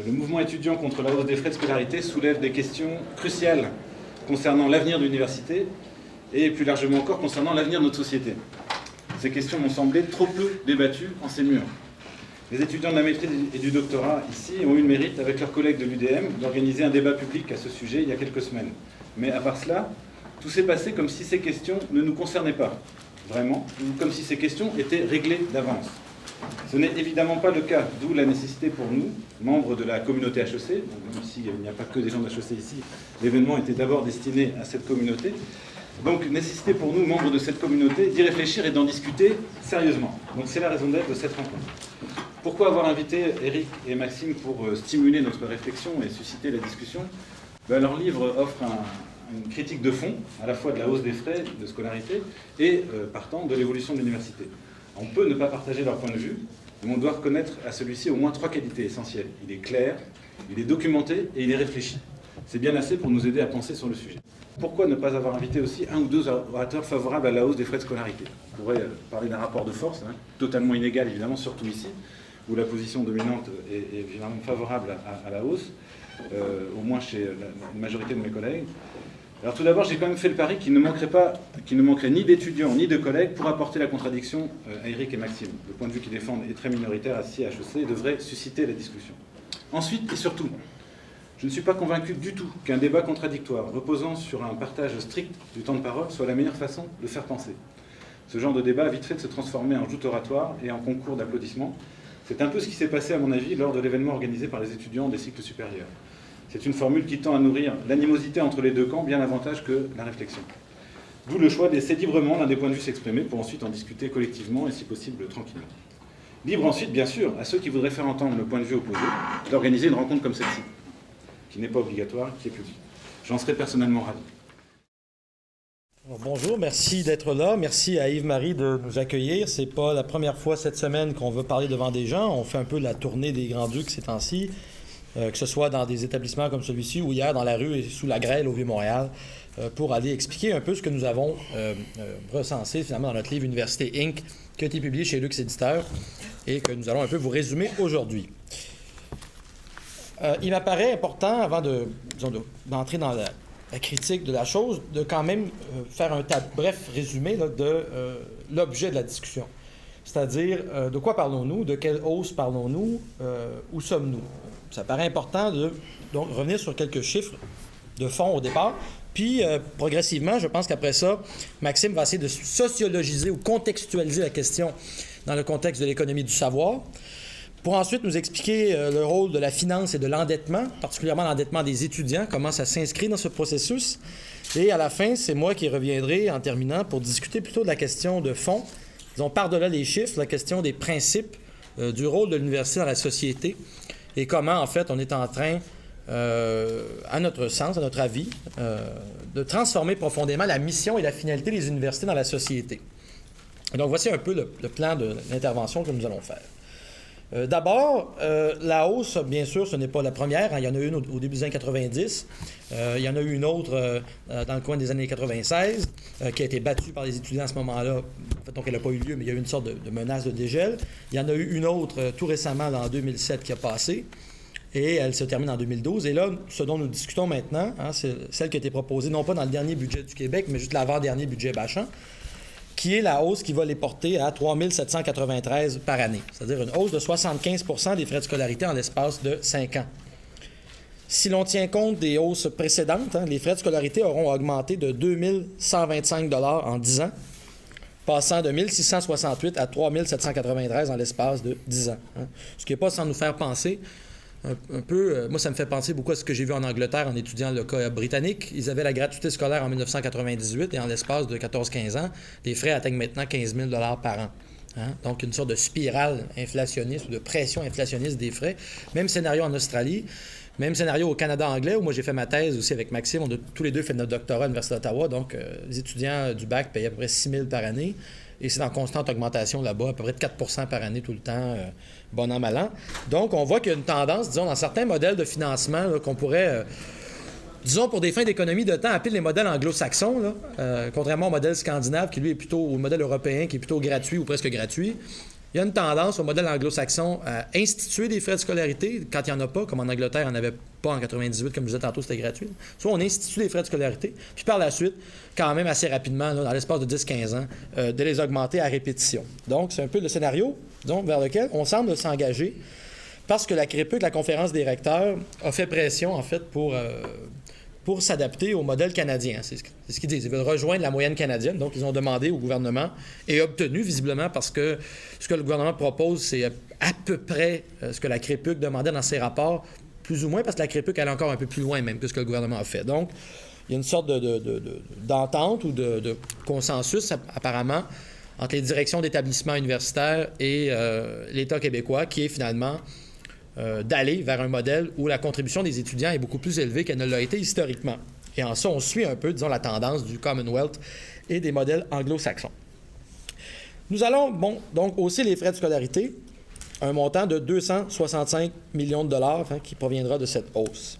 Le mouvement étudiant contre la hausse des frais de scolarité soulève des questions cruciales concernant l'avenir de l'université et plus largement encore concernant l'avenir de notre société. Ces questions m'ont semblé trop peu débattues en ces murs. Les étudiants de la maîtrise et du doctorat ici ont eu le mérite, avec leurs collègues de l'UDM, d'organiser un débat public à ce sujet il y a quelques semaines. Mais à part cela, tout s'est passé comme si ces questions ne nous concernaient pas, vraiment, ou comme si ces questions étaient réglées d'avance. Ce n'est évidemment pas le cas, d'où la nécessité pour nous, membres de la communauté HEC, même s'il n'y a pas que des gens de HEC ici, l'événement était d'abord destiné à cette communauté, donc nécessité pour nous, membres de cette communauté, d'y réfléchir et d'en discuter sérieusement. Donc c'est la raison d'être de cette rencontre. Pourquoi avoir invité Eric et Maxime pour stimuler notre réflexion et susciter la discussion? Leur livre offre une critique de fond, à la fois de la hausse des frais de scolarité et, partant, de l'évolution de l'université. On peut ne pas partager leur point de vue, mais on doit reconnaître à celui-ci au moins 3 qualités essentielles. Il est clair, il est documenté et il est réfléchi. C'est bien assez pour nous aider à penser sur le sujet. Pourquoi ne pas avoir invité aussi un ou deux orateurs favorables à la hausse des frais de scolarité? On pourrait parler d'un rapport de force, totalement inégal évidemment, surtout ici, où la position dominante est évidemment favorable à la hausse, au moins chez la majorité de mes collègues. Alors tout d'abord, j'ai quand même fait le pari qu'il ne manquerait ni d'étudiants ni de collègues pour apporter la contradiction à Eric et Maxime. Le point de vue qu'ils défendent est très minoritaire ici à HEC et devrait susciter la discussion. Ensuite et surtout, je ne suis pas convaincu du tout qu'un débat contradictoire reposant sur un partage strict du temps de parole soit la meilleure façon de faire penser. Ce genre de débat a vite fait de se transformer en joute oratoire et en concours d'applaudissements. C'est un peu ce qui s'est passé à mon avis lors de l'événement organisé par les étudiants des cycles supérieurs. C'est une formule qui tend à nourrir l'animosité entre les deux camps bien davantage que la réflexion. D'où le choix de laisser librement l'un des points de vue s'exprimer pour ensuite en discuter collectivement et si possible tranquillement. Libre ensuite, bien sûr, à ceux qui voudraient faire entendre le point de vue opposé, d'organiser une rencontre comme celle-ci, qui n'est pas obligatoire, qui est publique. J'en serais personnellement ravi. Bonjour, merci d'être là. Merci à Yves-Marie de nous accueillir. C'est pas la première fois cette semaine qu'on veut parler devant des gens. On fait un peu la tournée des Grands-Ducs ces temps-ci. Que ce soit dans des établissements comme celui-ci ou hier dans la rue et sous la grêle au Vieux-Montréal, pour aller expliquer un peu ce que nous avons recensé finalement dans notre livre Université Inc., qui a été publié chez Lux Éditeur et que nous allons un peu vous résumer aujourd'hui. Il m'apparaît important, avant d'entrer dans la critique de la chose, de quand même faire un bref résumé là, de l'objet de la discussion. C'est-à-dire, de quoi parlons-nous, de quelle hausse parlons-nous, où sommes-nous? Ça paraît important de donc, revenir sur quelques chiffres de fond au départ. Puis, progressivement, je pense qu'après ça, Maxime va essayer de sociologiser ou contextualiser la question dans le contexte de l'économie du savoir, pour ensuite nous expliquer le rôle de la finance et de l'endettement, particulièrement l'endettement des étudiants, comment ça s'inscrit dans ce processus. Et à la fin, c'est moi qui reviendrai en terminant pour discuter plutôt de la question de fond, disons par-delà les chiffres, la question des principes du rôle de l'université dans la société et comment, en fait, on est en train, à notre sens, à notre avis, de transformer profondément la mission et la finalité des universités dans la société. Donc, voici un peu le plan de l'intervention que nous allons faire. D'abord, la hausse, bien sûr, ce n'est pas la première. Il y en a eu une au début des années 90. Il y en a eu une autre dans le coin des années 96 qui a été battue par les étudiants à ce moment-là. En fait, donc, elle n'a pas eu lieu, mais il y a eu une sorte de menace de dégel. Il y en a eu une autre tout récemment, en 2007, qui a passé. Et elle se termine en 2012. Et là, ce dont nous discutons maintenant, c'est celle qui a été proposée, non pas dans le dernier budget du Québec, mais juste l'avant-dernier budget Bachand, qui est la hausse qui va les porter à 3 793 par année, c'est-à-dire une hausse de 75 % des frais de scolarité en l'espace de 5 ans. Si l'on tient compte des hausses précédentes, les frais de scolarité auront augmenté de 2 125 $ en 10 ans, passant de 1 668 à 3 793 en l'espace de 10 ans. Ce qui n'est pas sans nous faire penser un peu, moi ça me fait penser beaucoup à ce que j'ai vu en Angleterre en étudiant le cas britannique. Ils avaient la gratuité scolaire en 1998 et en l'espace de 14-15 ans, les frais atteignent maintenant 15 000 $ par an. Donc une sorte de spirale inflationniste ou de pression inflationniste des frais. Même scénario en Australie, même scénario au Canada anglais où moi j'ai fait ma thèse aussi avec Maxime. On a tous les deux fait notre doctorat à l'Université d'Ottawa, donc les étudiants du bac payent à peu près 6 000 par année. Et c'est en constante augmentation là-bas, à peu près de 4 % par année tout le temps, bon an, mal an. Donc, on voit qu'il y a une tendance, disons, dans certains modèles de financement là, qu'on pourrait, disons, pour des fins d'économie de temps, appeler les modèles anglo-saxons, là, contrairement au modèle scandinave, qui lui est plutôt, au modèle européen, qui est plutôt gratuit ou presque gratuit. Il y a une tendance au modèle anglo-saxon à instituer des frais de scolarité, quand il n'y en a pas, comme en Angleterre, il n'y en avait pas en 98, comme je disais tantôt, c'était gratuit. Soit on institue des frais de scolarité, puis par la suite, quand même assez rapidement, là, dans l'espace de 10-15 ans, de les augmenter à répétition. Donc, c'est un peu le scénario vers lequel on semble s'engager, parce que la CREPUC, la Conférence des recteurs, a fait pression, en fait, pour s'adapter au modèle canadien. C'est ce qu'ils disent. Ils veulent rejoindre la moyenne canadienne. Donc, ils ont demandé au gouvernement, et obtenu visiblement, parce que ce que le gouvernement propose, c'est à peu près ce que la CREPUC demandait dans ses rapports, plus ou moins, parce que la CREPUC allait encore un peu plus loin même que ce que le gouvernement a fait. Donc, il y a une sorte d'entente ou de consensus, apparemment, entre les directions d'établissements universitaires et l'État québécois, qui est finalement d'aller vers un modèle où la contribution des étudiants est beaucoup plus élevée qu'elle ne l'a été historiquement. Et en ça, on suit un peu, disons, la tendance du Commonwealth et des modèles anglo-saxons. Nous allons, donc, hausser les frais de scolarité, un montant de 265 millions de dollars qui proviendra de cette hausse,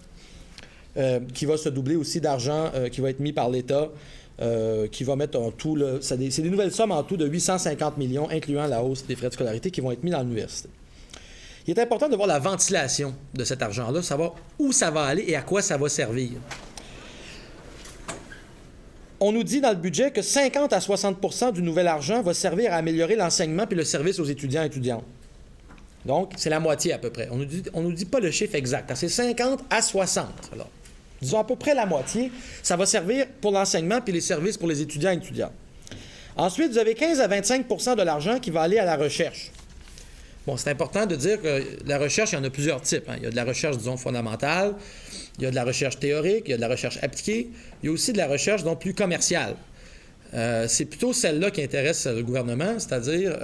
qui va se doubler aussi d'argent qui va être mis par l'État, qui va mettre en tout, c'est des nouvelles sommes en tout de 850 millions, incluant la hausse des frais de scolarité qui vont être mis dans l'université. Il est important de voir la ventilation de cet argent-là, savoir où ça va aller et à quoi ça va servir. On nous dit dans le budget que 50 à 60 du nouvel argent va servir à améliorer l'enseignement puis le service aux étudiants et étudiantes. Donc, c'est la moitié à peu près. On nous dit pas le chiffre exact. C'est 50 à 60. Alors, disons à peu près la moitié. Ça va servir pour l'enseignement puis les services pour les étudiants et étudiantes. Ensuite, vous avez 15 à 25 de l'argent qui va aller à la recherche. Bon, c'est important de dire que la recherche, il y en a plusieurs types. Il y a de la recherche, disons, fondamentale, il y a de la recherche théorique, il y a de la recherche appliquée, il y a aussi de la recherche, donc, plus commerciale. C'est plutôt celle-là qui intéresse le gouvernement, c'est-à-dire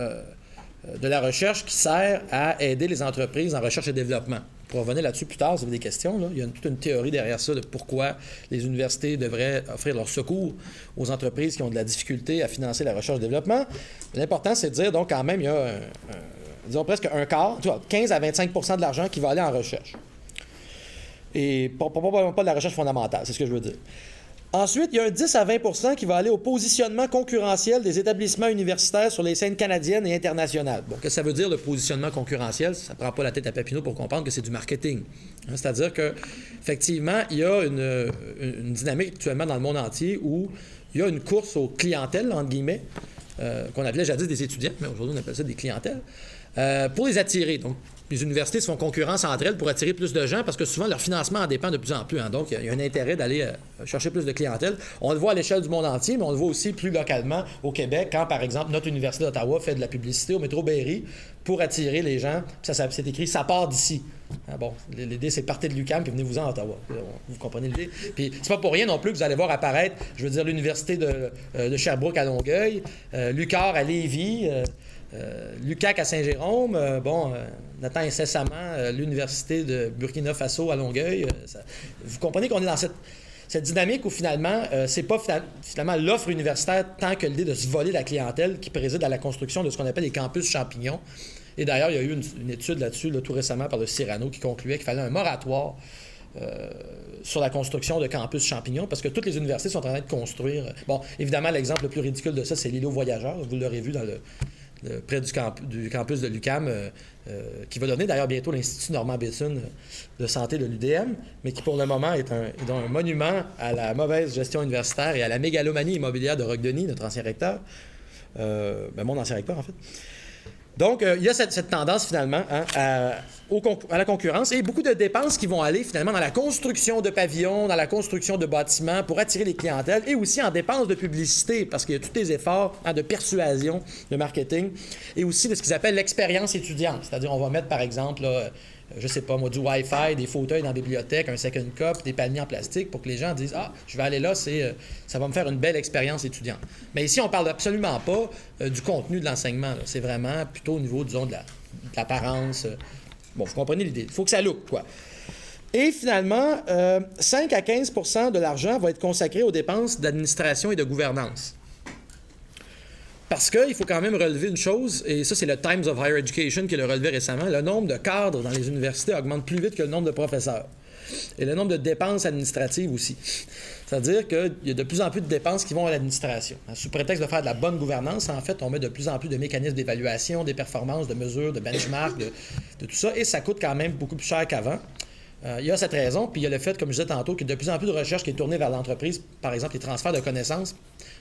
de la recherche qui sert à aider les entreprises en recherche et développement. Pour revenir là-dessus plus tard, si vous avez des questions, là, il y a toute une théorie derrière ça de pourquoi les universités devraient offrir leur secours aux entreprises qui ont de la difficulté à financer la recherche et le développement. L'important, c'est de dire, donc, quand même, il y a disons presque un quart, 15 à 25 de l'argent qui va aller en recherche. Et probablement pas de la recherche fondamentale, c'est ce que je veux dire. Ensuite, il y a un 10 à 20 qui va aller au positionnement concurrentiel des établissements universitaires sur les scènes canadiennes et internationales. Bon, qu'est-ce que ça veut dire, le positionnement concurrentiel? Ça ne prend pas la tête à Papineau pour comprendre que c'est du marketing. C'est-à-dire qu'effectivement, il y a une dynamique actuellement dans le monde entier où il y a une course aux clientèles, entre guillemets, qu'on appelait jadis des étudiants, mais aujourd'hui on appelle ça des clientèles, pour les attirer. Donc, les universités se font concurrence entre elles pour attirer plus de gens parce que souvent leur financement en dépend de plus en plus. Donc, il y a un intérêt d'aller chercher plus de clientèle. On le voit à l'échelle du monde entier, mais on le voit aussi plus localement au Québec quand, par exemple, notre Université d'Ottawa fait de la publicité au métro Berry pour attirer les gens. Ça c'est écrit « ça part d'ici ». Bon, l'idée, c'est partez de l'UQAM puis venez-vous-en à Ottawa. Vous comprenez l'idée? Puis c'est pas pour rien non plus que vous allez voir apparaître, je veux dire, l'Université de Sherbrooke à Longueuil, l'UQAR à Lévis, l'UQAC à Saint-Jérôme, on attend incessamment l'Université de Burkina Faso à Longueuil. Vous comprenez qu'on est dans cette dynamique où finalement, c'est pas finalement l'offre universitaire tant que l'idée de se voler la clientèle qui préside à la construction de ce qu'on appelle les campus champignons. Et d'ailleurs, il y a eu une étude là-dessus tout récemment par le Cyrano qui concluait qu'il fallait un moratoire sur la construction de campus champignons parce que toutes les universités sont en train de construire. Bon, évidemment, l'exemple le plus ridicule de ça, c'est l'îlot voyageur. Vous l'aurez vu près du campus de l'UQAM, qui va donner d'ailleurs bientôt l'Institut Normand Bethune de santé de l'UDM, mais qui pour le moment est un monument à la mauvaise gestion universitaire et à la mégalomanie immobilière de Roch Denis, notre ancien recteur, mon ancien recteur en fait. Donc, il y a cette tendance, finalement, à la concurrence et beaucoup de dépenses qui vont aller, finalement, dans la construction de pavillons, dans la construction de bâtiments pour attirer les clientèles et aussi en dépenses de publicité, parce qu'il y a tous les efforts de persuasion, de marketing, et aussi de ce qu'ils appellent l'expérience étudiante. C'est-à-dire, on va mettre, par exemple, je sais pas moi, du Wi-Fi, des fauteuils dans la bibliothèque, un second cup, des paniers en plastique pour que les gens disent « Ah, je vais aller là, ça va me faire une belle expérience étudiante. » Mais ici, on parle absolument pas du contenu de l'enseignement. C'est vraiment plutôt au niveau, disons, de l'apparence. Bon, vous comprenez l'idée. Il faut que ça look, quoi. Et finalement, 5 à 15 de l'argent va être consacré aux dépenses d'administration et de gouvernance. Parce qu'il faut quand même relever une chose, et ça, c'est le Times of Higher Education qui l'a relevé récemment, le nombre de cadres dans les universités augmente plus vite que le nombre de professeurs. et le nombre de dépenses administratives aussi. C'est-à-dire qu'il y a de plus en plus de dépenses qui vont à l'administration. Sous prétexte de faire de la bonne gouvernance, en fait, on met de plus en plus de mécanismes d'évaluation, des performances, de mesures, de benchmarks, de tout ça, et ça coûte quand même beaucoup plus cher qu'avant. Il y a cette raison, puis il y a le fait, comme je disais tantôt, qu'il y a de plus en plus de recherche qui est tournée vers l'entreprise, par exemple les transferts de connaissances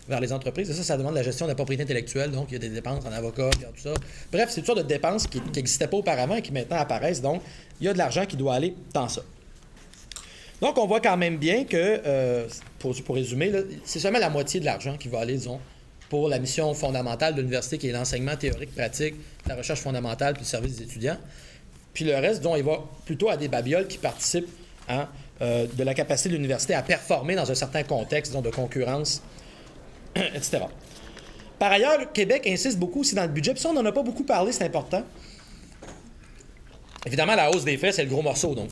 vers les entreprises, et ça demande la gestion de la propriété intellectuelle, donc il y a des dépenses en avocat, il y a tout ça. Bref, c'est une sorte de dépenses qui n'existaient pas auparavant et qui maintenant apparaissent, donc il y a de l'argent qui doit aller dans ça. Donc on voit quand même bien que, pour résumer, là, c'est seulement la moitié de l'argent qui va aller, disons, pour la mission fondamentale de l'université, qui est l'enseignement théorique, pratique, la recherche fondamentale, puis le service des étudiants. Puis le reste, disons, il va plutôt à des babioles qui participent de la capacité de l'université à performer dans un certain contexte, disons, de concurrence, etc. Par ailleurs, Québec insiste beaucoup aussi dans le budget, puis ça, on n'en a pas beaucoup parlé, c'est important. Évidemment, la hausse des frais, c'est le gros morceau, donc.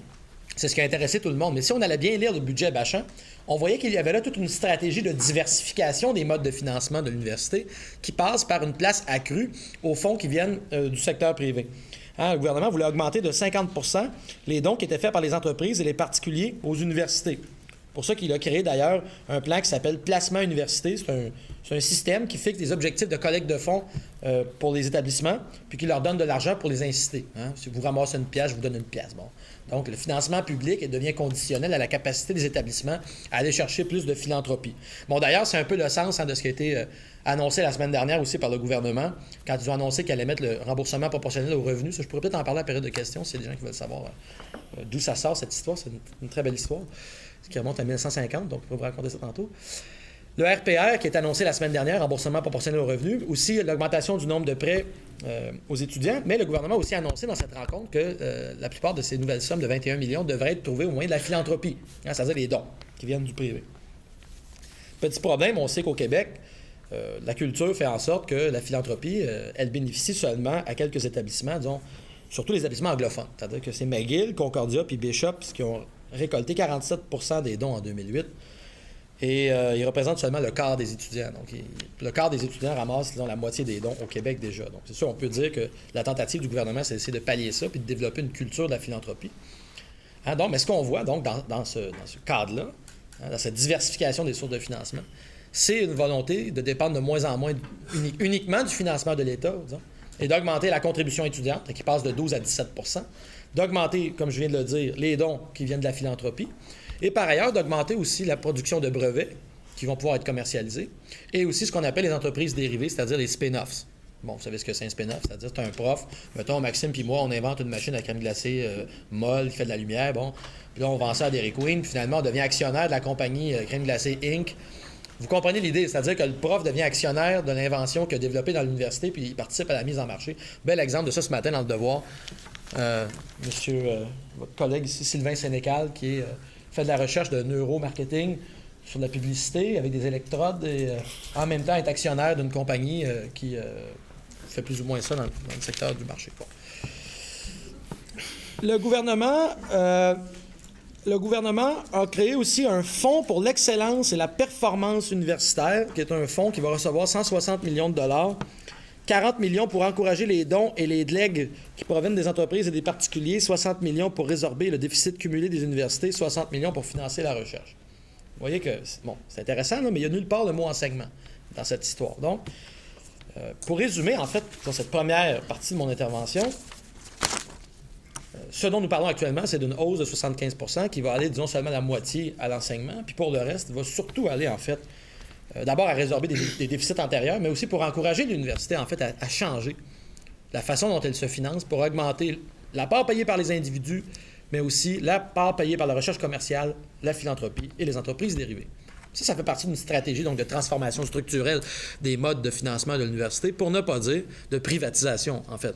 C'est ce qui a intéressé tout le monde. Mais si on allait bien lire le budget Bachand, on voyait qu'il y avait là toute une stratégie de diversification des modes de financement de l'université qui passe par une place accrue aux fonds qui viennent du secteur privé. Le gouvernement voulait augmenter de 50 % les dons qui étaient faits par les entreprises et les particuliers aux universités. C'est pour ça qu'il a créé d'ailleurs un plan qui s'appelle Placement Université. C'est un système qui fixe des objectifs de collecte de fonds pour les établissements, puis qui leur donne de l'argent pour les inciter. Si vous ramassez une pièce, je vous donne une pièce. Bon. Donc, le financement public devient conditionnel à la capacité des établissements à aller chercher plus de philanthropie. Bon, d'ailleurs, c'est un peu le sens de ce qui a été annoncé la semaine dernière aussi par le gouvernement, quand ils ont annoncé qu'ils allaient mettre le remboursement proportionnel aux revenus. Ça, je pourrais peut-être en parler à la période de questions, s'il y a des gens qui veulent savoir d'où ça sort, cette histoire. C'est une très belle histoire, qui remonte à 1950, donc je pourrais vous raconter ça tantôt. Le RPR, qui est annoncé la semaine dernière, remboursement proportionnel aux revenus, aussi l'augmentation du nombre de prêts aux étudiants, mais le gouvernement a aussi annoncé dans cette rencontre que la plupart de ces nouvelles sommes de 21 millions devraient être trouvées au moyen de la philanthropie, c'est-à-dire les dons qui viennent du privé. Petit problème, on sait qu'au Québec, la culture fait en sorte que la philanthropie, elle bénéficie seulement à quelques établissements, disons, surtout les établissements anglophones. C'est-à-dire que c'est McGill, Concordia puis Bishop qui ont récolté 47 % des dons en 2008. Et ils représentent seulement le quart des étudiants. Donc, le quart des étudiants ramassent, disons, la moitié des dons au Québec déjà. Donc, c'est sûr, on peut dire que la tentative du gouvernement, c'est d'essayer de pallier ça puis de développer une culture de la philanthropie. Donc, mais ce qu'on voit donc dans ce cadre-là, dans cette diversification des sources de financement, c'est une volonté de dépendre de moins en moins uniquement du financement de l'État, disons, et d'augmenter la contribution étudiante, qui passe de 12 à 17 %, d'augmenter, comme je viens de le dire, les dons qui viennent de la philanthropie, et par ailleurs d'augmenter aussi la production de brevets qui vont pouvoir être commercialisés, et aussi ce qu'on appelle les entreprises dérivées, c'est-à-dire les spin-offs. Bon, vous savez ce que c'est un spin-off, c'est-à-dire c'est un prof, mettons Maxime puis moi, on invente une machine à crème glacée molle qui fait de la lumière, bon, puis là on vend ça à Dairy Queen, puis finalement on devient actionnaire de la compagnie Crème glacée Inc. Vous comprenez l'idée, c'est-à-dire que le prof devient actionnaire de l'invention qu'il a développée dans l'université, puis il participe à la mise en marché. Bel exemple de ça ce matin dans le Devoir. Votre collègue ici, Sylvain Sénécal, qui fait de la recherche de neuromarketing sur la publicité avec des électrodes et en même temps est actionnaire d'une compagnie qui fait plus ou moins ça dans le secteur du marché. Bon. Le gouvernement a créé aussi un fonds pour l'excellence et la performance universitaire, qui est un fonds qui va recevoir 160 millions de dollars, 40 millions pour encourager les dons et les legs qui proviennent des entreprises et des particuliers, 60 millions pour résorber le déficit cumulé des universités, 60 millions pour financer la recherche. Vous voyez que, c'est intéressant, là, mais il n'y a nulle part le mot enseignement dans cette histoire. Donc, pour résumer, en fait, dans cette première partie de mon intervention, ce dont nous parlons actuellement, c'est d'une hausse de 75 % qui va aller, disons, seulement la moitié à l'enseignement, puis pour le reste, il va surtout aller, en fait, d'abord à résorber des déficits antérieurs, mais aussi pour encourager l'université, en fait, à changer la façon dont elle se finance pour augmenter la part payée par les individus, mais aussi la part payée par la recherche commerciale, la philanthropie et les entreprises dérivées. Ça fait partie d'une stratégie donc, de transformation structurelle des modes de financement de l'université, pour ne pas dire de privatisation, en fait.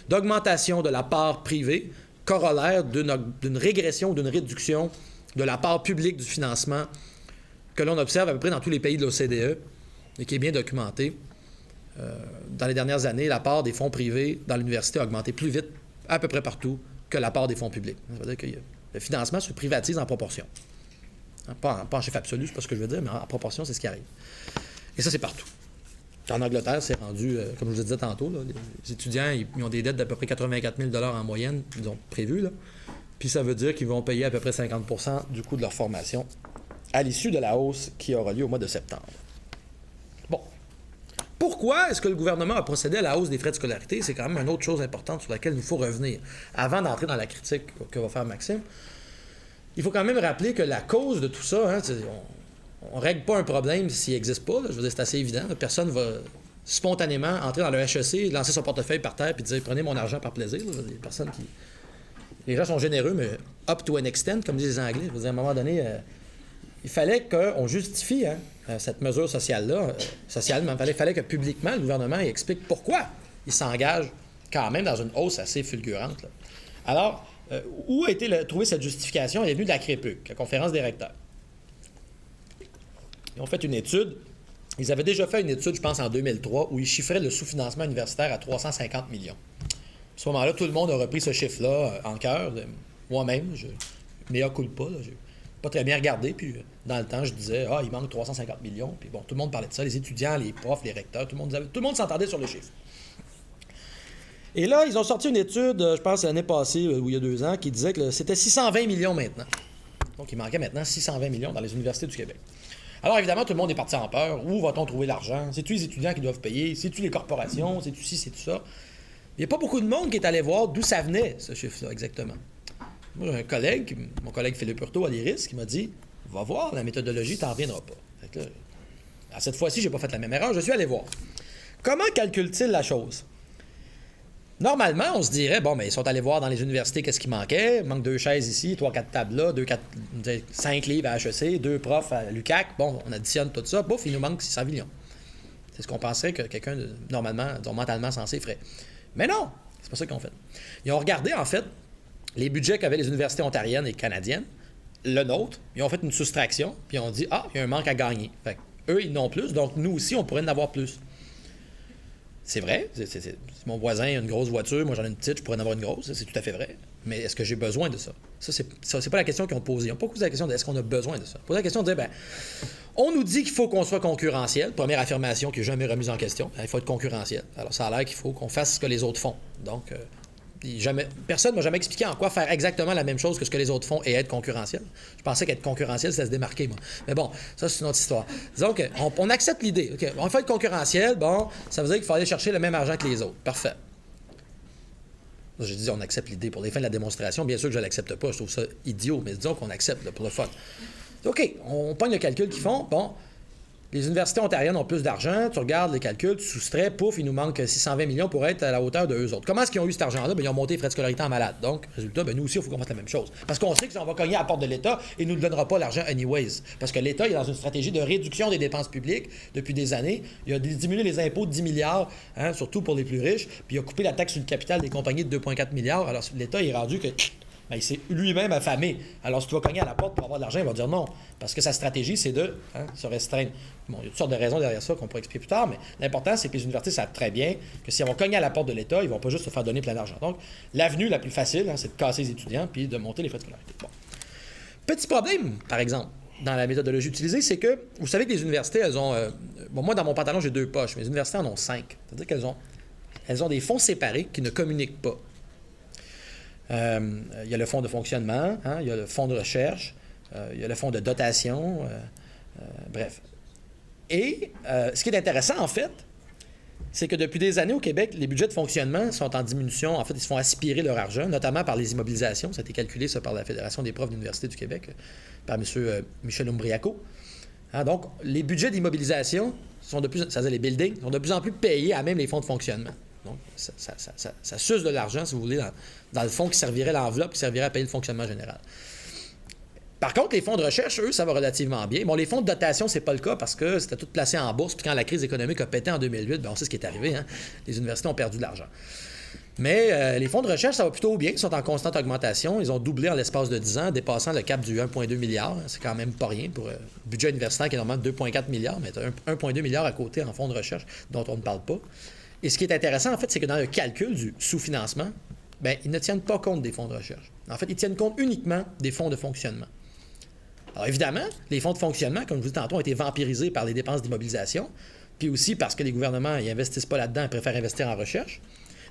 D'augmentation de la part privée, corollaire d'une régression ou d'une réduction de la part publique du financement que l'on observe à peu près dans tous les pays de l'OCDE et qui est bien documenté. Dans les dernières années, la part des fonds privés dans l'université a augmenté plus vite à peu près partout que la part des fonds publics. Ça veut dire que le financement se privatise en proportion. Pas en chiffre absolu, c'est pas ce que je veux dire, mais en proportion, c'est ce qui arrive. Et ça, c'est partout. En Angleterre, c'est rendu, comme je vous le disais tantôt, là, les étudiants ils ont des dettes d'à peu près 84 000 $ en moyenne, ils ont prévu. Là. Puis ça veut dire qu'ils vont payer à peu près 50 % du coût de leur formation à l'issue de la hausse qui aura lieu au mois de septembre. Bon. Pourquoi est-ce que le gouvernement a procédé à la hausse des frais de scolarité? C'est quand même une autre chose importante sur laquelle il nous faut revenir. Avant d'entrer dans la critique que va faire Maxime, il faut quand même rappeler que la cause de tout ça, hein, on ne règle pas un problème s'il n'existe pas. Là. Je veux dire, c'est assez évident. Là. Personne ne va spontanément entrer dans le HEC, lancer son portefeuille par terre et dire « Prenez mon argent par plaisir ». Il y a personne qui... Les gens sont généreux, mais up to an extent, comme disent les Anglais. Je veux dire, à un moment donné, il fallait qu'on justifie cette mesure sociale-là, socialement. Il fallait que publiquement, le gouvernement explique pourquoi il s'engage quand même dans une hausse assez fulgurante. Là. Alors, où a été trouvée cette justification? Elle est venue de la CREPUC, la Conférence des recteurs. Ils ont fait une étude. Ils avaient déjà fait une étude, je pense, en 2003, où ils chiffraient le sous-financement universitaire à 350 millions. À ce moment-là, tout le monde a repris ce chiffre-là en cœur. Moi-même, mea culpa, là, j'ai pas très bien regardé. Puis, dans le temps, je disais, il manque 350 millions. Puis bon, tout le monde parlait de ça, les étudiants, les profs, les recteurs, tout le monde s'entendait sur le chiffre. Et là, ils ont sorti une étude, je pense, l'année passée, ou il y a 2 ans, qui disait que c'était 620 millions maintenant. Donc, il manquait maintenant 620 millions dans les universités du Québec. Alors, évidemment, tout le monde est parti en peur. Où va-t-on trouver l'argent? C'est-tu les étudiants qui doivent payer? C'est-tu les corporations? C'est-tu ci, c'est-tu ça? Il n'y a pas beaucoup de monde qui est allé voir d'où ça venait, ce chiffre-là, exactement. Moi, j'ai un collègue, mon collègue Philippe Hurtaud à l'IRIS, qui m'a dit « Va voir, la méthodologie, t'en reviendras pas. » Fait que là, cette fois-ci, j'ai pas fait la même erreur, je suis allé voir. Comment calcule-t-il la chose? Normalement, on se dirait, bon, mais ils sont allés voir dans les universités qu'est-ce qui manquait. Il manque 2 chaises ici, 3-4 tables là, 5 livres à HEC, 2 profs à l'UQAC. Bon, on additionne tout ça, bouf, il nous manque 600 millions. C'est ce qu'on penserait que quelqu'un, normalement, disons, mentalement sensé ferait. Mais non, c'est pas ça qu'ils ont fait. Ils ont regardé, en fait, les budgets qu'avaient les universités ontariennes et canadiennes, le nôtre, ils ont fait une soustraction, puis ils ont dit, il y a un manque à gagner. Fait eux, ils n'ont plus, donc nous aussi, on pourrait en avoir plus. C'est vrai, si mon voisin a une grosse voiture, moi j'en ai une petite, je pourrais en avoir une grosse, c'est tout à fait vrai. Mais est-ce que j'ai besoin de ça? Ça, c'est pas la question qu'ils ont posée. Ils n'ont pas posé la question de est-ce qu'on a besoin de ça. Ils ont posé la question de dire, on nous dit qu'il faut qu'on soit concurrentiel. Première affirmation qui n'est jamais remise en question. Il faut être concurrentiel. Alors ça a l'air qu'il faut qu'on fasse ce que les autres font. Donc, personne ne m'a jamais expliqué en quoi faire exactement la même chose que ce que les autres font et être concurrentiel. Je pensais qu'être concurrentiel, c'était se démarquer, moi. Mais bon, ça, c'est une autre histoire. Disons qu'on accepte l'idée. Okay, on fait être concurrentiel, bon, ça veut dire qu'il faut aller chercher le même argent que les autres. Parfait. Je dis, on accepte l'idée. Pour les fins de la démonstration, bien sûr que je ne l'accepte pas. Je trouve ça idiot, mais disons qu'on accepte là, pour le fun. OK, on pogne le calcul qu'ils font. Bon, les universités ontariennes ont plus d'argent. Tu regardes les calculs, tu soustrais, pouf, il nous manque 620 millions pour être à la hauteur d'eux autres. Comment est-ce qu'ils ont eu cet argent-là? Ils ont monté les frais de scolarité en malade. Donc, résultat, nous aussi, il faut qu'on fasse la même chose. Parce qu'on sait que si on va cogner à la porte de l'État, il ne nous donnera pas l'argent anyways. Parce que l'État est dans une stratégie de réduction des dépenses publiques depuis des années. Il a diminué les impôts de 10 milliards, surtout pour les plus riches, puis il a coupé la taxe sur le capital des compagnies de 2,4 milliards. Alors, l'État est rendu que... il s'est lui-même affamé. Alors, si tu vas cogner à la porte pour avoir de l'argent, il va dire non. Parce que sa stratégie, c'est de se restreindre. Bon, il y a toutes sortes de raisons derrière ça qu'on pourrait expliquer plus tard, mais l'important, c'est que les universités savent très bien que si elles vont cogner à la porte de l'État, ils ne vont pas juste se faire donner plein d'argent. Donc, l'avenue la plus facile, c'est de casser les étudiants puis de monter les frais de scolarité. Bon. Petit problème, par exemple, dans la méthodologie utilisée, c'est que, vous savez que les universités, elles ont... moi, dans mon pantalon, j'ai 2 poches, mais les universités en ont 5. C'est-à-dire qu'elles ont des fonds séparés qui ne communiquent pas. Il y a le fonds de fonctionnement, il y a le fonds de recherche, il y a le fonds de dotation, bref. Et ce qui est intéressant, en fait, c'est que depuis des années au Québec, les budgets de fonctionnement sont en diminution. En fait, ils se font aspirer leur argent, notamment par les immobilisations. Ça a été calculé, ça, par la Fédération des profs de l'Université du Québec, par M. Michel Umbriaco. Donc, les budgets d'immobilisation sont de plus... C'est-à-dire les buildings, sont de plus en plus payés à même les fonds de fonctionnement. Donc, ça suce de l'argent, si vous voulez, dans le fonds qui servirait l'enveloppe, qui servirait à payer le fonctionnement général. Par contre, les fonds de recherche, eux, ça va relativement bien. Bon, les fonds de dotation, c'est pas le cas parce que c'était tout placé en bourse. Puis quand la crise économique a pété en 2008, on sait ce qui est arrivé. Les universités ont perdu de l'argent. Mais les fonds de recherche, ça va plutôt bien. Ils sont en constante augmentation. Ils ont doublé en l'espace de 10 ans, dépassant le cap du 1,2 milliard. C'est quand même pas rien pour un budget universitaire qui est normalement de 2,4 milliards, mais 1,2 milliard à côté en fonds de recherche dont on ne parle pas. Et ce qui est intéressant, en fait, c'est que dans le calcul du sous-financement, ils ne tiennent pas compte des fonds de recherche. En fait, ils tiennent compte uniquement des fonds de fonctionnement. Alors, évidemment, les fonds de fonctionnement, comme je vous dis tantôt, ont été vampirisés par les dépenses d'immobilisation, puis aussi parce que les gouvernements n'investissent pas là-dedans et préfèrent investir en recherche.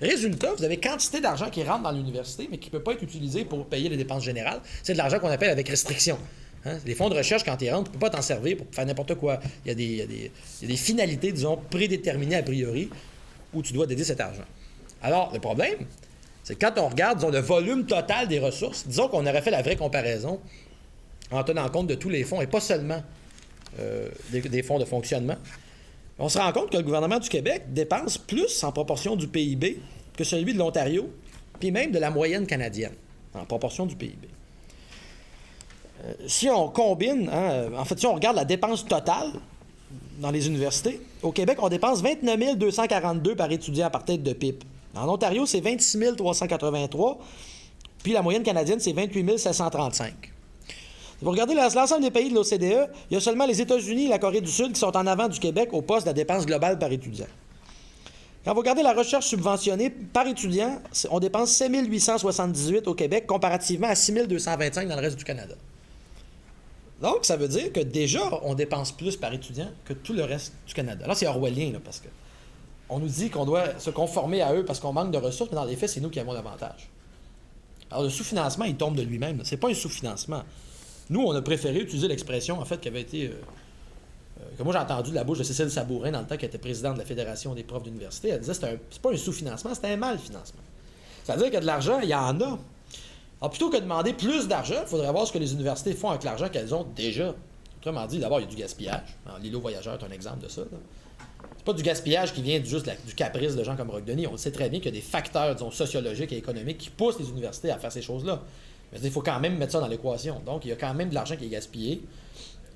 Résultat, vous avez quantité d'argent qui rentre dans l'université, mais qui ne peut pas être utilisé pour payer les dépenses générales. C'est de l'argent qu'on appelle avec restriction. Hein? Les fonds de recherche, quand ils rentrent, tu ne peux pas t'en servir pour faire n'importe quoi. Il y a des finalités, disons, prédéterminées a priori, où tu dois dédier cet argent. Alors, le problème, c'est que quand on regarde, disons, le volume total des ressources, disons qu'on aurait fait la vraie comparaison en tenant compte de tous les fonds et pas seulement des fonds de fonctionnement, on se rend compte que le gouvernement du Québec dépense plus en proportion du PIB que celui de l'Ontario, puis même de la moyenne canadienne, en proportion du PIB. Si on combine, en fait, si on regarde la dépense totale dans les universités, au Québec, on dépense 29 242 par étudiant par tête de pipe. En Ontario, c'est 26 383, puis la moyenne canadienne, c'est 28 735. Si vous regardez l'ensemble des pays de l'OCDE, il y a seulement les États-Unis et la Corée du Sud qui sont en avant du Québec au poste de la dépense globale par étudiant. Quand vous regardez la recherche subventionnée par étudiant, on dépense 7 878 au Québec comparativement à 6 225 dans le reste du Canada. Donc, ça veut dire que déjà, on dépense plus par étudiant que tout le reste du Canada. Là, c'est orwellien, là, parce que on nous dit qu'on doit se conformer à eux parce qu'on manque de ressources, mais dans les faits, c'est nous qui avons l'avantage. Alors, le sous-financement, il tombe de lui-même. C'est pas un sous-financement. Nous, on a préféré utiliser l'expression, en fait, qui avait été... que moi, j'ai entendu de la bouche de Cécile Sabourin dans le temps qu'elle était présidente de la Fédération des profs d'université. Elle disait que c'est pas un sous-financement, c'est un mal-financement. C'est-à-dire que de l'argent, il y en a. Alors, plutôt que de demander plus d'argent, il faudrait voir ce que les universités font avec l'argent qu'elles ont déjà. Autrement dit, d'abord, il y a du gaspillage. L'îlot voyageur est un exemple de ça. C'est pas du gaspillage qui vient juste du caprice de gens comme Roque-Denis. On sait très bien qu'il y a des facteurs, disons, sociologiques et économiques qui poussent les universités à faire ces choses-là. Mais il faut quand même mettre ça dans l'équation. Donc, il y a quand même de l'argent qui est gaspillé.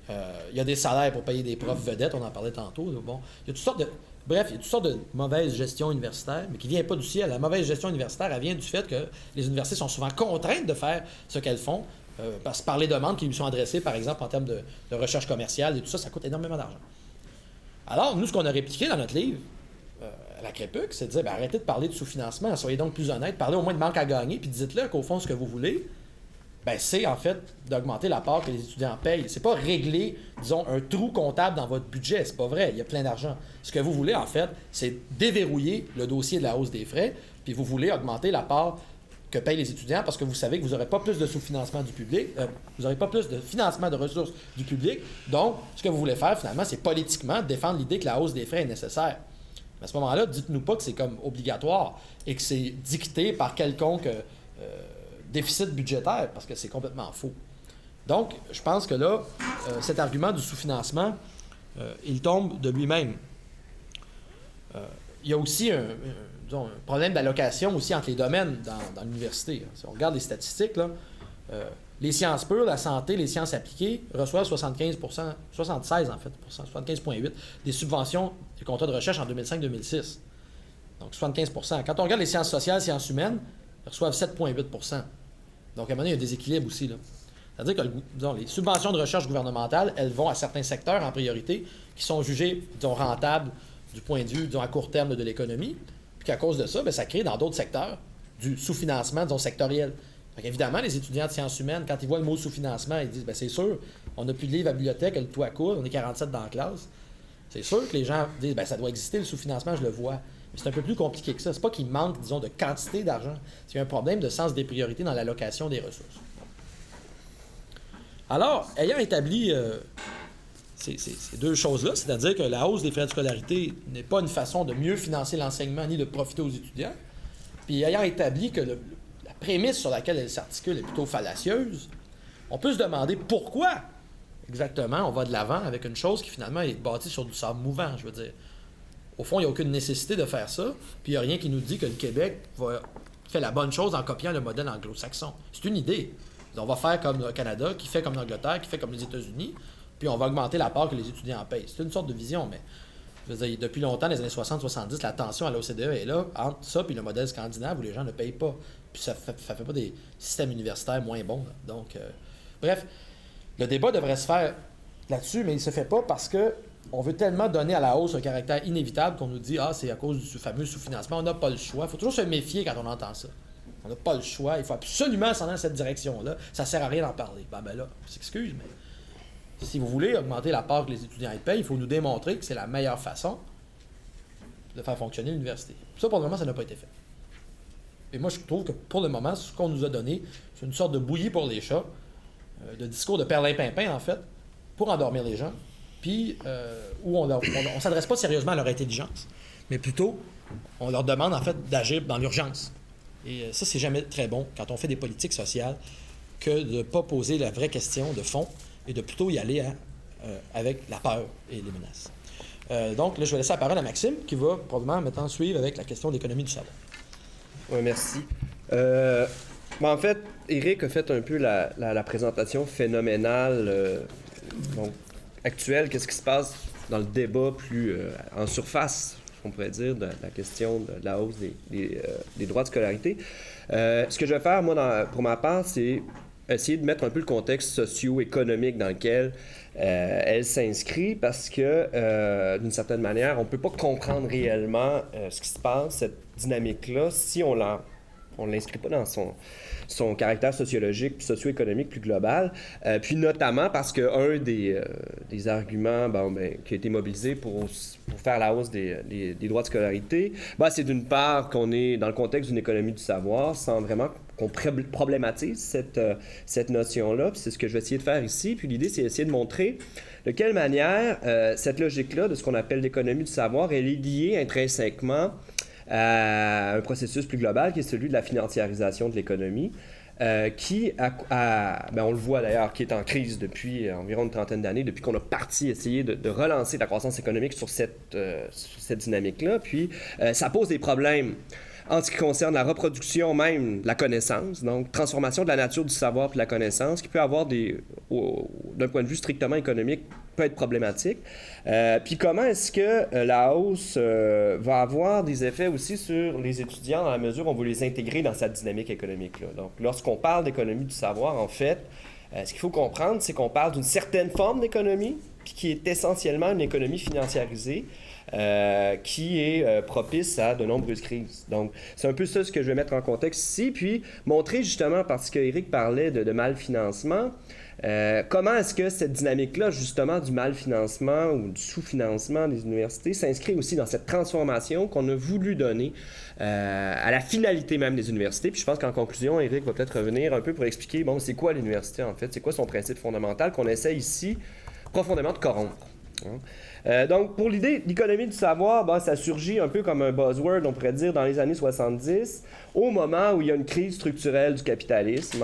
Il y a des salaires pour payer des profs vedettes, on en parlait tantôt. Bon, il y a toutes sortes de... Bref, il y a toutes sortes de mauvaise gestion universitaire, mais qui ne vient pas du ciel. La mauvaise gestion universitaire, elle vient du fait que les universités sont souvent contraintes de faire ce qu'elles font par les demandes qui lui sont adressées, par exemple, en termes de recherche commerciale et tout ça, ça coûte énormément d'argent. Alors, nous, ce qu'on a répliqué dans notre livre, à la CREPUC, c'est de dire, arrêtez de parler de sous-financement, soyez donc plus honnête, parlez au moins de manque à gagner, puis dites-le qu'au fond, ce que vous voulez, c'est en fait d'augmenter la part que les étudiants payent. C'est pas régler, disons, un trou comptable dans votre budget. C'est pas vrai. Il y a plein d'argent. Ce que vous voulez, en fait, c'est déverrouiller le dossier de la hausse des frais, puis vous voulez augmenter la part que payent les étudiants parce que vous savez que vous n'aurez pas plus de sous-financement du public, vous n'aurez pas plus de financement de ressources du public. Donc, ce que vous voulez faire, finalement, c'est politiquement défendre l'idée que la hausse des frais est nécessaire. Mais à ce moment-là, dites-nous pas que c'est comme obligatoire et que c'est dicté par quelconque... déficit budgétaire, parce que c'est complètement faux. Donc, je pense que là, cet argument du sous-financement, il tombe de lui-même. Il y a aussi un problème d'allocation aussi entre les domaines dans l'université. Si on regarde les statistiques, là, les sciences pures, la santé, les sciences appliquées reçoivent 76 en fait, 75,8 des subventions des contrats de recherche en 2005-2006. Donc 75 %. Quand on regarde les sciences sociales, sciences humaines, ils reçoivent 7,8 %. Donc, à un moment donné, il y a un déséquilibre aussi. C'est-à-dire que les subventions de recherche gouvernementales, elles vont à certains secteurs en priorité qui sont jugés, rentables du point de vue, à court terme de l'économie. Puis qu'à cause de ça, ça crée dans d'autres secteurs du sous-financement, sectoriel. Donc, évidemment, les étudiants de sciences humaines, quand ils voient le mot sous-financement, ils disent, c'est sûr, on n'a plus de livres à la bibliothèque, le toit coule, on est 47 dans la classe. C'est sûr que les gens disent, ça doit exister, le sous-financement, je le vois. C'est un peu plus compliqué que ça. C'est pas qu'il manque, disons, de quantité d'argent. C'est un problème de sens des priorités dans l'allocation des ressources. Alors, ayant établi ces deux choses-là, c'est-à-dire que la hausse des frais de scolarité n'est pas une façon de mieux financer l'enseignement ni de profiter aux étudiants, puis ayant établi que la prémisse sur laquelle elle s'articule est plutôt fallacieuse, on peut se demander pourquoi exactement on va de l'avant avec une chose qui finalement est bâtie sur du sable mouvant, je veux dire. Au fond, il n'y a aucune nécessité de faire ça, puis il n'y a rien qui nous dit que le Québec fait la bonne chose en copiant le modèle anglo-saxon. C'est une idée. On va faire comme le Canada, qui fait comme l'Angleterre, qui fait comme les États-Unis, puis on va augmenter la part que les étudiants payent. C'est une sorte de vision, mais je veux dire, depuis longtemps, les années 60-70, la tension à l'OCDE est là, entre ça et le modèle scandinave où les gens ne payent pas. Puis ça fait pas des systèmes universitaires moins bons. Là. Donc, bref, le débat devrait se faire là-dessus, mais il ne se fait pas parce que on veut tellement donner à la hausse un caractère inévitable qu'on nous dit « Ah, c'est à cause du fameux sous-financement, on n'a pas le choix. » Il faut toujours se méfier quand on entend ça. On n'a pas le choix, il faut absolument s'en aller dans cette direction-là. Ça ne sert à rien d'en parler. Ben là, on s'excuse, mais si vous voulez augmenter la part que les étudiants payent, il faut nous démontrer que c'est la meilleure façon de faire fonctionner l'université. Ça, pour le moment, ça n'a pas été fait. Et moi, je trouve que pour le moment, ce qu'on nous a donné, c'est une sorte de bouillie pour les chats, de discours de perlimpinpin, en fait, pour endormir les gens, puis où on ne s'adresse pas sérieusement à leur intelligence, mais plutôt, on leur demande, en fait, d'agir dans l'urgence. Et ça, c'est jamais très bon quand on fait des politiques sociales que de ne pas poser la vraie question de fond et de plutôt y aller avec la peur et les menaces. Donc, là, je vais laisser la parole à Maxime, qui va probablement maintenant suivre avec la question de l'économie du savoir. Oui, merci. En fait, Éric a fait un peu la présentation phénoménale donc, actuelle. Qu'est-ce qui se passe dans le débat plus en surface, on pourrait dire, de la question de la hausse des droits de scolarité. Ce que je vais faire, moi, pour ma part, c'est essayer de mettre un peu le contexte socio-économique dans lequel elle s'inscrit, parce que, d'une certaine manière, on ne peut pas comprendre réellement ce qui se passe, cette dynamique-là, si on ne l'inscrit pas dans son caractère sociologique, socio-économique plus global, puis notamment parce qu'un des arguments qui a été mobilisé pour faire la hausse des droits de scolarité, c'est d'une part qu'on est dans le contexte d'une économie du savoir, sans vraiment qu'on problématise cette notion-là, puis c'est ce que je vais essayer de faire ici, puis l'idée c'est essayer de montrer de quelle manière cette logique-là de ce qu'on appelle l'économie du savoir, elle est liée intrinsèquement à un processus plus global qui est celui de la financiarisation de l'économie, qui, on le voit d'ailleurs, qui est en crise depuis environ une trentaine d'années, depuis qu'on a parti essayer de relancer la croissance économique sur cette dynamique-là. Puis, ça pose des problèmes en ce qui concerne la reproduction même de la connaissance, donc transformation de la nature du savoir puis de la connaissance, qui peut avoir d'un point de vue strictement économique, peut être problématique. Puis comment est-ce que la hausse va avoir des effets aussi sur les étudiants dans la mesure où on veut les intégrer dans cette dynamique économique-là. Donc, lorsqu'on parle d'économie du savoir, en fait, ce qu'il faut comprendre, c'est qu'on parle d'une certaine forme d'économie, puis qui est essentiellement une économie financiarisée, qui est propice à de nombreuses crises. Donc, c'est un peu ça ce que je vais mettre en contexte ici, puis montrer justement, parce qu'Éric parlait de mal-financement, comment est-ce que cette dynamique-là, justement, du mal-financement ou du sous-financement des universités s'inscrit aussi dans cette transformation qu'on a voulu donner à la finalité même des universités. Puis je pense qu'en conclusion, Éric va peut-être revenir un peu pour expliquer, c'est quoi l'université en fait, c'est quoi son principe fondamental qu'on essaie ici profondément de corrompre. Donc, pour l'idée d'économie du savoir, ça surgit un peu comme un buzzword, on pourrait dire, dans les années 70, au moment où il y a une crise structurelle du capitalisme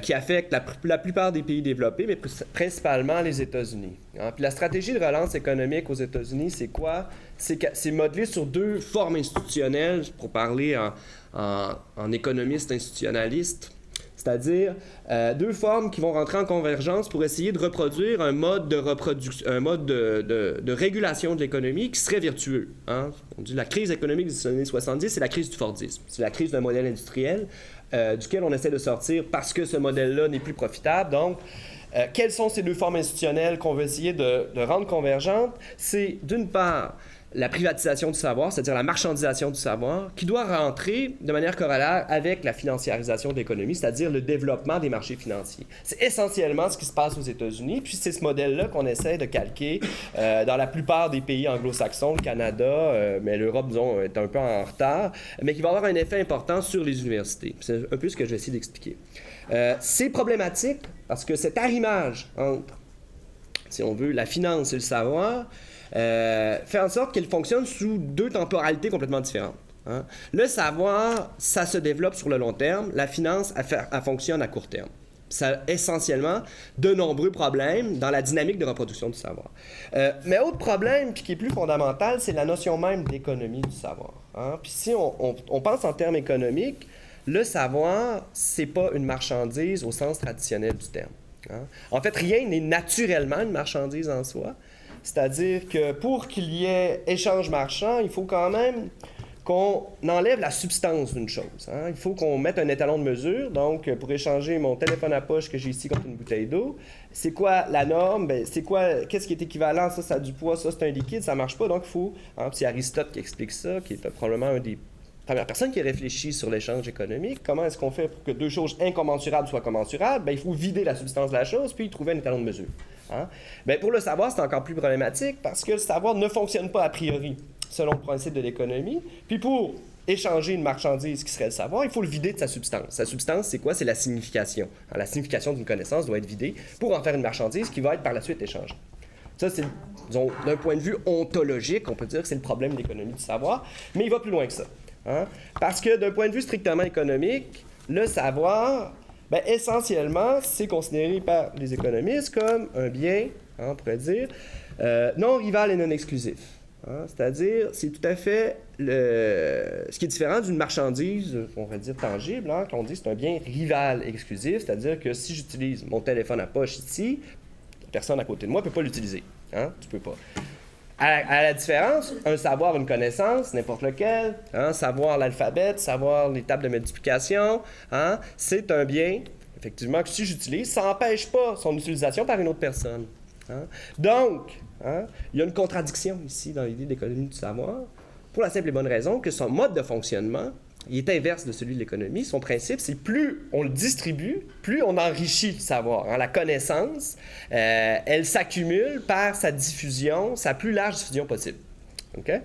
qui affecte la plupart des pays développés, mais principalement les États-Unis. Puis la stratégie de relance économique aux États-Unis, c'est quoi? C'est modelé sur deux formes institutionnelles, pour parler en économiste institutionnaliste. C'est-à-dire deux formes qui vont rentrer en convergence pour essayer de reproduire un mode de régulation de l'économie qui serait vertueux. On dit la crise économique des années 70, c'est la crise du Fordisme. C'est la crise d'un modèle industriel duquel on essaie de sortir parce que ce modèle-là n'est plus profitable. Donc, quelles sont ces deux formes institutionnelles qu'on veut essayer de rendre convergentes? C'est d'une part la privatisation du savoir, c'est-à-dire la marchandisation du savoir, qui doit rentrer de manière corollaire avec la financiarisation de l'économie, c'est-à-dire le développement des marchés financiers. C'est essentiellement ce qui se passe aux États-Unis, puis c'est ce modèle-là qu'on essaie de calquer dans la plupart des pays anglo-saxons, le Canada, mais l'Europe, disons, est un peu en retard, mais qui va avoir un effet important sur les universités. C'est un peu ce que je vais essayer d'expliquer. C'est problématique parce que cet arrimage entre, si on veut, la finance et le savoir, fait en sorte qu'elle fonctionne sous deux temporalités complètement différentes. Le savoir, ça se développe sur le long terme. La finance, elle fonctionne à court terme. Ça a essentiellement de nombreux problèmes dans la dynamique de reproduction du savoir. Mais autre problème, puis qui est plus fondamental, c'est la notion même d'économie du savoir. Puis si on pense en termes économiques, le savoir, c'est pas une marchandise au sens traditionnel du terme. En fait, rien n'est naturellement une marchandise en soi. C'est-à-dire que pour qu'il y ait échange marchand, il faut quand même qu'on enlève la substance d'une chose. Il faut qu'on mette un étalon de mesure. Donc, pour échanger mon téléphone à poche que j'ai ici contre une bouteille d'eau, c'est quoi la norme? Qu'est-ce qui est équivalent? Ça a du poids, ça, c'est un liquide, ça marche pas. Donc, il faut... c'est Aristote qui explique ça, qui est probablement un des premières personnes qui réfléchit sur l'échange économique. Comment est-ce qu'on fait pour que deux choses incommensurables soient commensurables? Il faut vider la substance de la chose, puis trouver un étalon de mesure. Pour le savoir, c'est encore plus problématique parce que le savoir ne fonctionne pas a priori selon le principe de l'économie. Puis pour échanger une marchandise qui serait le savoir, il faut le vider de sa substance. Sa substance, c'est quoi? C'est la signification. Alors, la signification d'une connaissance doit être vidée pour en faire une marchandise qui va être par la suite échangée. Ça, c'est, disons, d'un point de vue ontologique, on peut dire que c'est le problème de l'économie du savoir, mais il va plus loin que ça. Hein? Parce que d'un point de vue strictement économique, le savoir, ben, essentiellement, c'est considéré par les économistes comme un bien, hein, on pourrait dire, non rival et non exclusif. Hein? C'est-à-dire, c'est tout à fait ce qui est différent d'une marchandise, on va dire tangible, hein, qu'on dit que c'est un bien rival exclusif, c'est-à-dire que si j'utilise mon téléphone à poche ici, la personne à côté de moi ne peut pas l'utiliser. Hein? Tu peux pas. À la différence, un savoir, une connaissance, n'importe lequel, hein, savoir l'alphabet, savoir les tables de multiplication, hein, c'est un bien, effectivement, que si j'utilise, ça n'empêche pas son utilisation par une autre personne. Hein. Donc, hein, il y a une contradiction ici dans l'idée d'économie du savoir, pour la simple et bonne raison que son mode de fonctionnement, il est inverse de celui de l'économie. Son principe, c'est plus on le distribue, plus on enrichit le savoir. Hein. La connaissance, elle s'accumule par sa diffusion, sa plus large diffusion possible. Okay?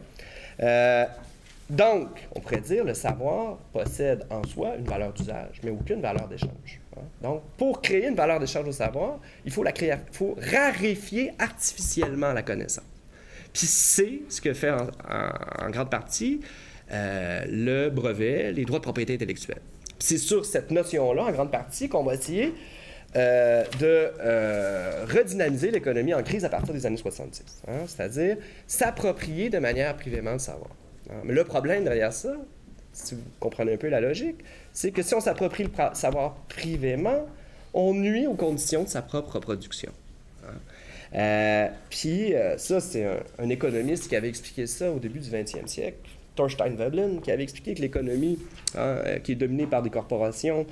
Donc, on pourrait dire le savoir possède en soi une valeur d'usage, mais aucune valeur d'échange. Hein. Donc, pour créer une valeur d'échange au savoir, il faut faut raréfier artificiellement la connaissance. Puis c'est ce que fait en grande partie le brevet, les droits de propriété intellectuelle. C'est sur cette notion-là, en grande partie, qu'on va essayer de redynamiser l'économie en crise à partir des années 70. Hein, c'est-à-dire s'approprier de manière privément le savoir. Hein, mais le problème derrière ça, si vous comprenez un peu la logique, c'est que si on s'approprie le savoir privément, on nuit aux conditions de sa propre production. Hein. Puis ça, c'est un économiste qui avait expliqué ça au début du 20e siècle, Thorstein Veblen, qui avait expliqué que l'économie, hein, qui est dominée par des corporations,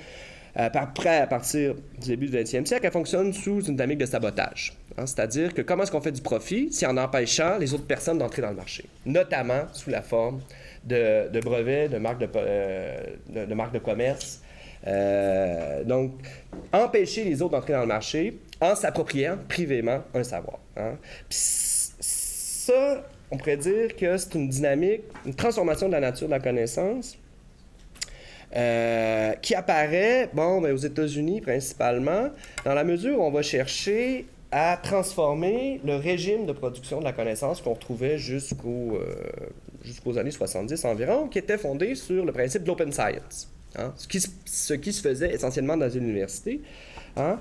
à partir du début du 20e siècle, elle fonctionne sous une dynamique de sabotage. Hein, c'est-à-dire que comment est-ce qu'on fait du profit? C'est en empêchant les autres personnes d'entrer dans le marché, notamment sous la forme de brevets, de marques de commerce. Donc, empêcher les autres d'entrer dans le marché en s'appropriant privément un savoir. Hein. Puis ça, on pourrait dire que c'est une dynamique, une transformation de la nature de la connaissance qui apparaît, aux États-Unis principalement, dans la mesure où on va chercher à transformer le régime de production de la connaissance qu'on retrouvait jusqu'aux années 70 environ, qui était fondé sur le principe de l'open science. Hein, ce qui se faisait essentiellement dans une université. Hein.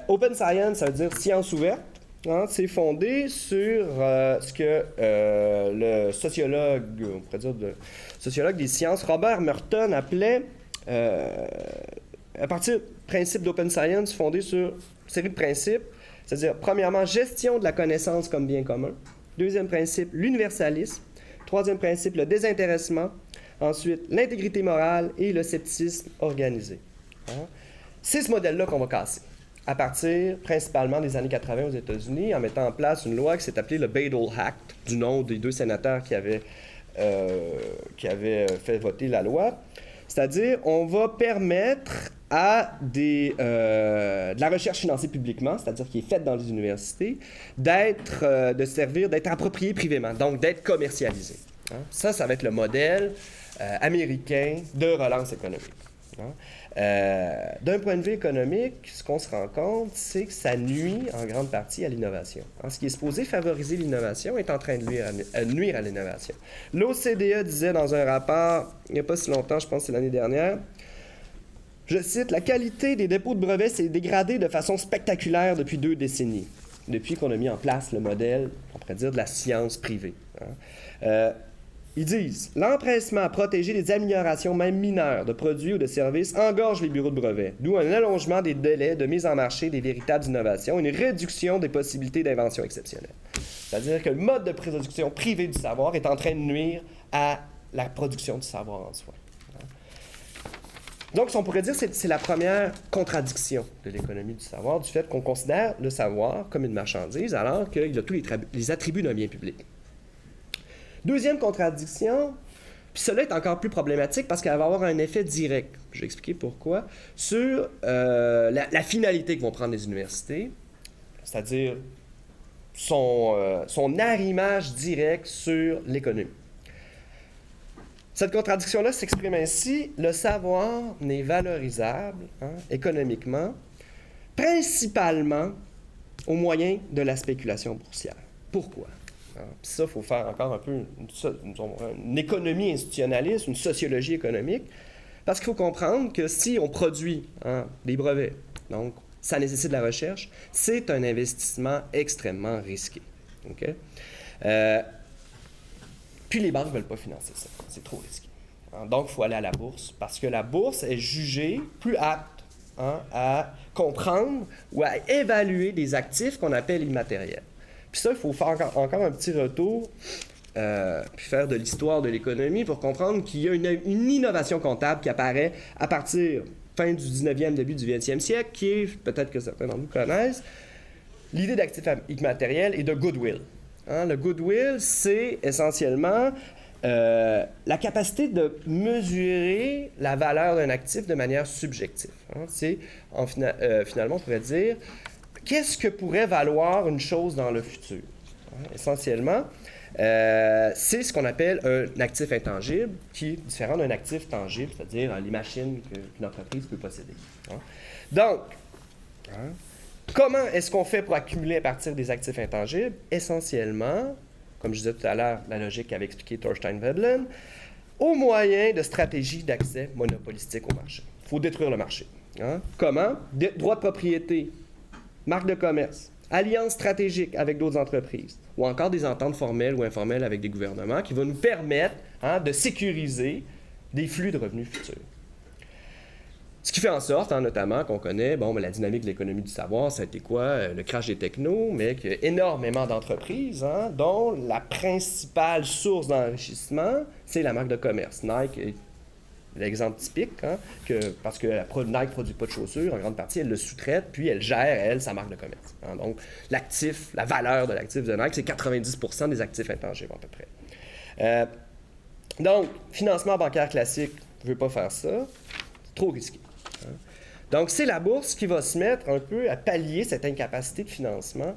Open science, ça veut dire science ouverte. Hein, c'est fondé sur ce que le sociologue, on pourrait dire sociologue des sciences, Robert Merton, appelait, à partir du principe d'open science, fondé sur une série de principes, c'est-à-dire, premièrement, gestion de la connaissance comme bien commun. Deuxième principe, l'universalisme. Troisième principe, le désintéressement. Ensuite, l'intégrité morale et le scepticisme organisé. Hein? C'est ce modèle-là qu'on va casser, à partir principalement des années 80 aux États-Unis, en mettant en place une loi qui s'est appelée le Bayh-Dole Act, du nom des deux sénateurs qui avaient fait voter la loi. C'est-à-dire, on va permettre à de la recherche financée publiquement, c'est-à-dire qui est faite dans les universités, d'être appropriée privément, donc d'être commercialisée. Hein? Ça va être le modèle américain de relance économique. Hein? D'un point de vue économique, ce qu'on se rend compte, c'est que ça nuit en grande partie à l'innovation. Hein? Ce qui est supposé favoriser l'innovation est en train de nuire à l'innovation. L'OCDE disait dans un rapport, il n'y a pas si longtemps, je pense que c'est l'année dernière, je cite, « La qualité des dépôts de brevets s'est dégradée de façon spectaculaire depuis 2 décennies, depuis qu'on a mis en place le modèle, on pourrait dire, de la science privée. Hein? » Ils disent « L'empressement à protéger les améliorations, même mineures, de produits ou de services engorge les bureaux de brevets, d'où un allongement des délais de mise en marché des véritables innovations et une réduction des possibilités d'invention exceptionnelles. » C'est-à-dire que le mode de production privé du savoir est en train de nuire à la production du savoir en soi. Donc, on pourrait dire que c'est la première contradiction de l'économie du savoir, du fait qu'on considère le savoir comme une marchandise alors qu'il a tous les attributs d'un bien public. Deuxième contradiction, puis cela est encore plus problématique parce qu'elle va avoir un effet direct, je vais expliquer pourquoi, sur la finalité que vont prendre les universités, c'est-à-dire son arrimage direct sur l'économie. Cette contradiction-là s'exprime ainsi: le savoir n'est valorisable économiquement, principalement au moyen de la spéculation boursière. Pourquoi? Puis ça, il faut faire encore un peu une économie institutionnaliste, une sociologie économique, parce qu'il faut comprendre que si on produit des brevets, donc ça nécessite de la recherche, c'est un investissement extrêmement risqué. Okay? Puis les banques ne veulent pas financer ça, c'est trop risqué. Donc, il faut aller à la bourse, parce que la bourse est jugée plus apte à comprendre ou à évaluer des actifs qu'on appelle immatériels. Puis ça, il faut faire encore un petit retour, puis faire de l'histoire de l'économie pour comprendre qu'il y a une innovation comptable qui apparaît à partir fin du 19e, début du 20e siècle, qui est, peut-être que certains d'entre vous connaissent, l'idée d'actifs immatériels et de goodwill. Le goodwill, c'est essentiellement la capacité de mesurer la valeur d'un actif de manière subjective. C'est, finalement, on pourrait dire, qu'est-ce que pourrait valoir une chose dans le futur? Essentiellement, c'est ce qu'on appelle un actif intangible, qui est différent d'un actif tangible, c'est-à-dire les machines qu'une entreprise peut posséder. Donc, comment est-ce qu'on fait pour accumuler à partir des actifs intangibles? Essentiellement, comme je disais tout à l'heure, la logique qu'avait expliqué Thorstein Veblen, au moyen de stratégies d'accès monopolistiques au marché. Il faut détruire le marché. Comment? Droit de propriété, marque de commerce, alliances stratégiques avec d'autres entreprises, ou encore des ententes formelles ou informelles avec des gouvernements qui vont nous permettre de sécuriser des flux de revenus futurs. Ce qui fait en sorte, notamment, qu'on connaît la dynamique de l'économie du savoir, ça a été quoi? Le crash des technos, mais qu'il y a énormément d'entreprises dont la principale source d'enrichissement, c'est la marque de commerce. Nike est l'exemple typique, parce que Nike ne produit pas de chaussures, en grande partie, elle le sous-traite, puis elle gère, sa marque de commerce. Donc, l'actif, la valeur de l'actif de Nike, c'est 90% des actifs intangibles, à peu près. Donc, financement bancaire classique ne veut pas faire ça, c'est trop risqué. Donc, c'est la bourse qui va se mettre un peu à pallier cette incapacité de financement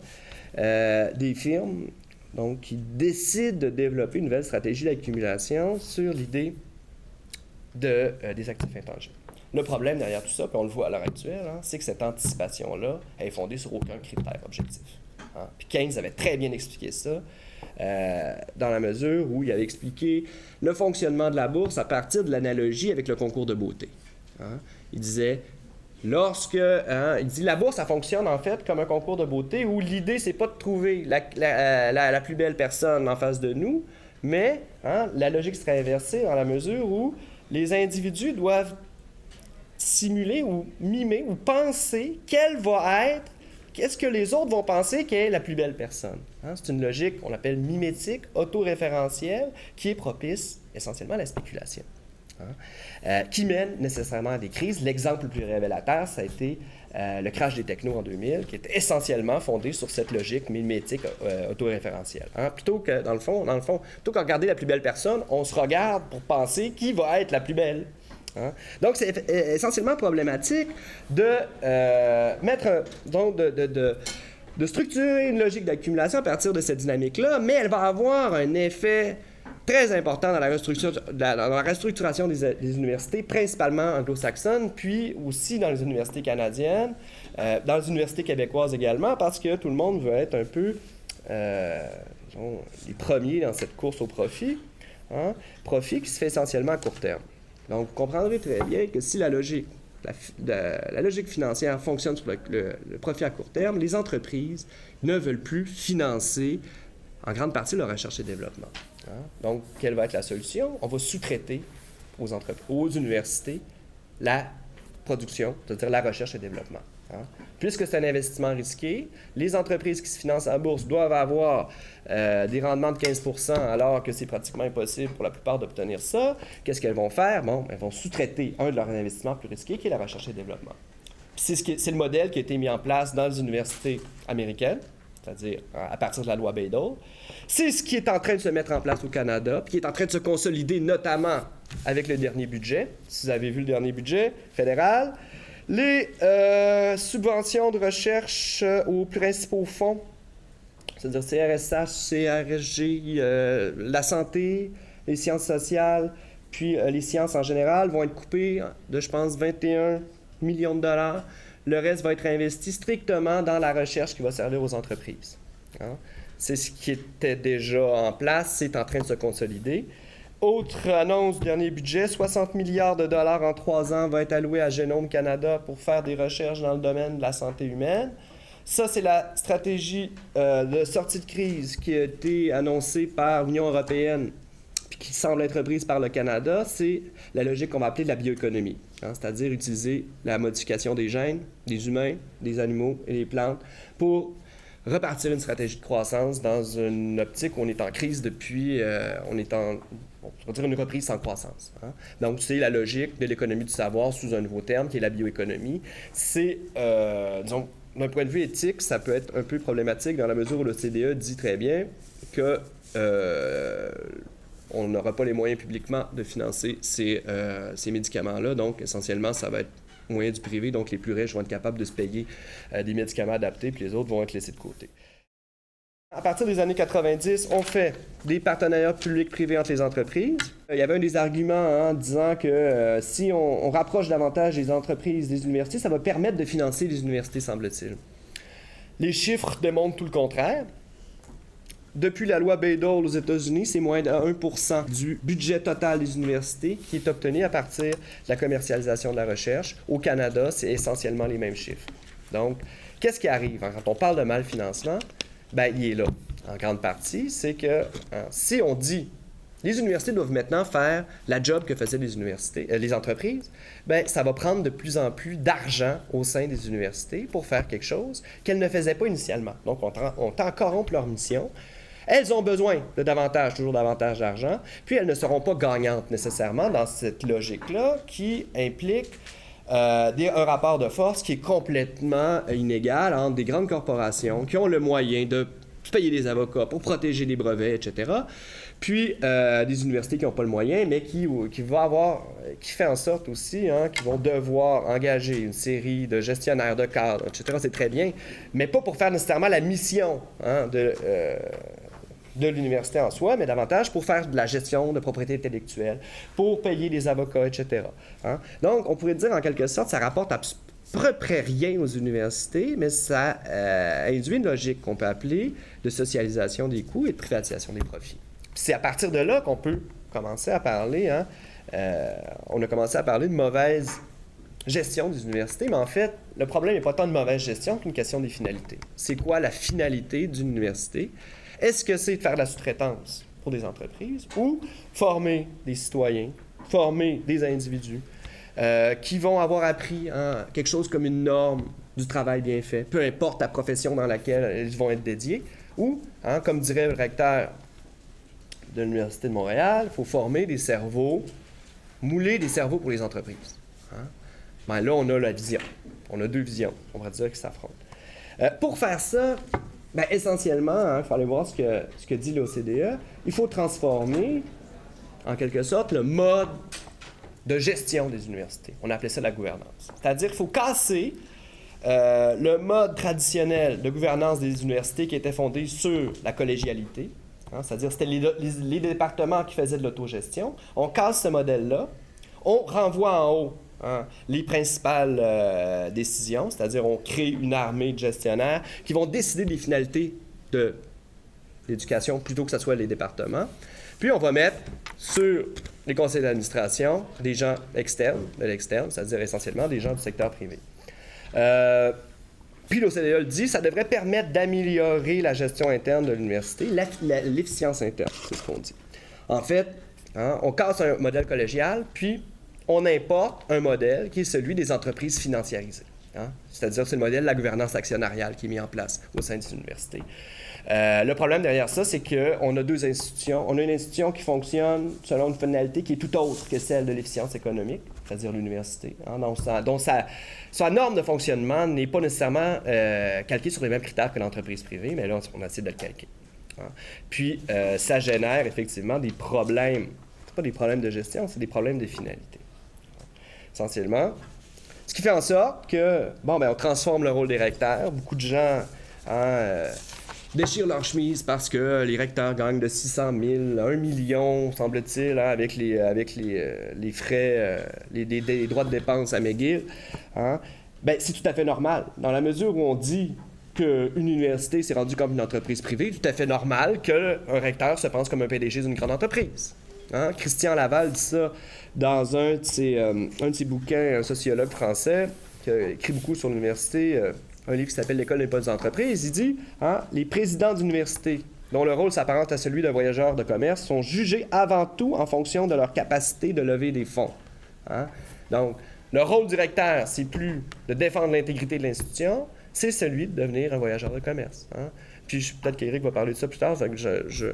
des firmes donc, qui décident de développer une nouvelle stratégie d'accumulation sur l'idée des actifs intangibles. Le problème derrière tout ça, puis on le voit à l'heure actuelle, c'est que cette anticipation-là est fondée sur aucun critère objectif. Puis Keynes avait très bien expliqué ça, dans la mesure où il avait expliqué le fonctionnement de la bourse à partir de l'analogie avec le concours de beauté. Il disait, il dit la bourse, ça fonctionne en fait comme un concours de beauté où l'idée, c'est pas de trouver la plus belle personne en face de nous, mais la logique serait inversée dans la mesure où les individus doivent simuler ou mimer ou penser qu'est-ce que les autres vont penser qu'est la plus belle personne. C'est une logique qu'on appelle mimétique, autoréférentielle, qui est propice essentiellement à la spéculation. Qui mène nécessairement à des crises. L'exemple le plus révélateur, ça a été le crash des technos en 2000, qui était essentiellement fondé sur cette logique mimétique autoréférentielle. Plutôt que, dans le fond, plutôt que regarder la plus belle personne, on se regarde pour penser qui va être la plus belle. Donc, c'est essentiellement problématique de de structurer une logique d'accumulation à partir de cette dynamique-là, mais elle va avoir un effet très important dans la restructuration des universités, principalement anglo-saxonnes, puis aussi dans les universités canadiennes, dans les universités québécoises également, parce que tout le monde veut être un peu les premiers dans cette course au profit, profit qui se fait essentiellement à court terme. Donc, vous comprendrez très bien que si la logique financière fonctionne sur le profit à court terme, les entreprises ne veulent plus financer en grande partie leur recherche et développement. Donc, quelle va être la solution? On va sous-traiter aux universités la production, c'est-à-dire la recherche et développement. Puisque c'est un investissement risqué, les entreprises qui se financent à la bourse doivent avoir des rendements de 15 % alors que c'est pratiquement impossible pour la plupart d'obtenir ça. Qu'est-ce qu'elles vont faire? Elles vont sous-traiter un de leurs investissements plus risqués, qui est la recherche et développement. C'est le modèle qui a été mis en place dans les universités américaines, c'est-à-dire à partir de la loi Bayh-Dole. C'est ce qui est en train de se mettre en place au Canada, puis qui est en train de se consolider notamment avec le dernier budget. Si vous avez vu le dernier budget fédéral, les subventions de recherche aux principaux fonds, c'est-à-dire CRSH, CRSG, la santé, les sciences sociales, puis les sciences en général vont être coupées de, je pense, 21 millions de dollars. Le reste va être investi strictement dans la recherche qui va servir aux entreprises. Hein? C'est ce qui était déjà en place, c'est en train de se consolider. Autre annonce du dernier budget, 60 milliards de dollars en 3 ans va être alloué à Génome Canada pour faire des recherches dans le domaine de la santé humaine. Ça, c'est la stratégie de sortie de crise qui a été annoncée par l'Union européenne puis qui semble être prise par le Canada. C'est la logique qu'on va appeler de la bioéconomie, hein, c'est-à-dire utiliser la modification des gènes, des humains, des animaux et des plantes pour repartir une stratégie de croissance dans une optique où on est en crise depuis... on va dire une reprise sans croissance. Hein. Donc, c'est la logique de l'économie du savoir sous un nouveau terme qui est la bioéconomie. C'est, disons, d'un point de vue éthique, ça peut être un peu problématique dans la mesure où le CDE dit très bien que on n'aura pas les moyens publiquement de financer ces médicaments-là. Donc, essentiellement, ça va être moyen du privé. Donc, les plus riches vont être capables de se payer des médicaments adaptés, puis les autres vont être laissés de côté. À partir des années 90, on fait des partenariats publics-privés entre les entreprises. Il y avait un des arguments en disant que si on rapproche davantage les entreprises des universités, ça va permettre de financer les universités, semble-t-il. Les chiffres démontrent tout le contraire. Depuis la loi Bayh-Dole aux États-Unis, c'est moins de 1% du budget total des universités qui est obtenu à partir de la commercialisation de la recherche. Au Canada, c'est essentiellement les mêmes chiffres. Donc, qu'est-ce qui arrive quand on parle de mal-financement? Bien, il est là, en grande partie. C'est que si on dit les universités doivent maintenant faire la job que faisaient les entreprises, bien, ça va prendre de plus en plus d'argent au sein des universités pour faire quelque chose qu'elles ne faisaient pas initialement. Donc, on tend à corrompre leur mission. Elles ont besoin de toujours davantage d'argent, puis elles ne seront pas gagnantes nécessairement dans cette logique-là qui implique un rapport de force qui est complètement inégal entre des grandes corporations qui ont le moyen de payer des avocats pour protéger des brevets, etc., puis des universités qui n'ont pas le moyen, mais qui fait en sorte aussi qu'ils vont devoir engager une série de gestionnaires de cadres, etc., c'est très bien, mais pas pour faire nécessairement la mission de l'université en soi, mais davantage pour faire de la gestion de propriété intellectuelle, pour payer des avocats, etc. Hein? Donc, on pourrait dire en quelque sorte, ça rapporte à peu près rien aux universités, mais ça induit une logique qu'on peut appeler de socialisation des coûts et de privatisation des profits. Puis c'est à partir de là qu'on peut commencer à parler, on a commencé à parler de mauvaise gestion des universités, mais en fait, le problème n'est pas tant de mauvaise gestion qu'une question des finalités. C'est quoi la finalité d'une université? Est-ce que c'est de faire de la sous-traitance pour des entreprises ou former des citoyens, former des individus qui vont avoir appris quelque chose comme une norme du travail bien fait, peu importe la profession dans laquelle ils vont être dédiés, ou, comme dirait le recteur de l'Université de Montréal, il faut former des cerveaux, mouler des cerveaux pour les entreprises. Ben là, on a la vision. On a deux visions, on va dire, qui s'affrontent. Pour faire ça, ben, essentiellement, il faut aller voir ce que dit l'OCDE, il faut transformer, en quelque sorte, le mode de gestion des universités. On appelait ça la gouvernance. C'est-à-dire qu'il faut casser le mode traditionnel de gouvernance des universités qui était fondé sur la collégialité, c'est-à-dire c'était les départements qui faisaient de l'autogestion. On casse ce modèle-là, on renvoie en haut les principales décisions, c'est-à-dire on crée une armée de gestionnaires qui vont décider des finalités de l'éducation plutôt que ce soit les départements. Puis on va mettre sur les conseils d'administration des gens externes, de l'externe, c'est-à-dire essentiellement des gens du secteur privé. Puis l'OCDE le dit, ça devrait permettre d'améliorer la gestion interne de l'université, l'efficience interne, c'est ce qu'on dit. En fait, on casse un modèle collégial, puis on importe un modèle qui est celui des entreprises financiarisées. C'est-à-dire c'est le modèle de la gouvernance actionnariale qui est mis en place au sein des universités. Le problème derrière ça, c'est qu'on a deux institutions. On a une institution qui fonctionne selon une finalité qui est tout autre que celle de l'efficience économique, c'est-à-dire l'université, dont sa norme de fonctionnement n'est pas nécessairement calquée sur les mêmes critères que l'entreprise privée, mais là, on essaie de le calquer. Puis, ça génère effectivement des problèmes. Ce pas des problèmes de gestion, c'est des problèmes de finalité. Essentiellement, ce qui fait en sorte que, on transforme le rôle des recteurs. Beaucoup de gens déchirent leur chemise parce que les recteurs gagnent de 600 000 à 1 million, semble-t-il, hein, avec les frais, les droits de dépenses à McGill. Hein. Ben, c'est tout à fait normal. Dans la mesure où on dit qu'une université s'est rendue comme une entreprise privée, tout à fait normal qu'un recteur se pense comme un PDG d'une grande entreprise. Hein? Christian Laval dit ça dans un de ses bouquins, un sociologue français qui a écrit beaucoup sur l'université, un livre qui s'appelle « L'école n'est pas des entreprises ». Il dit hein, « Les présidents d'université, dont le rôle s'apparente à celui d'un voyageur de commerce, sont jugés avant tout en fonction de leur capacité de lever des fonds. Hein? » Donc, le rôle du recteur, c'est plus de défendre l'intégrité de l'institution, c'est celui de devenir un voyageur de commerce. Hein? Puis peut-être qu'Éric va parler de ça plus tard, fait que je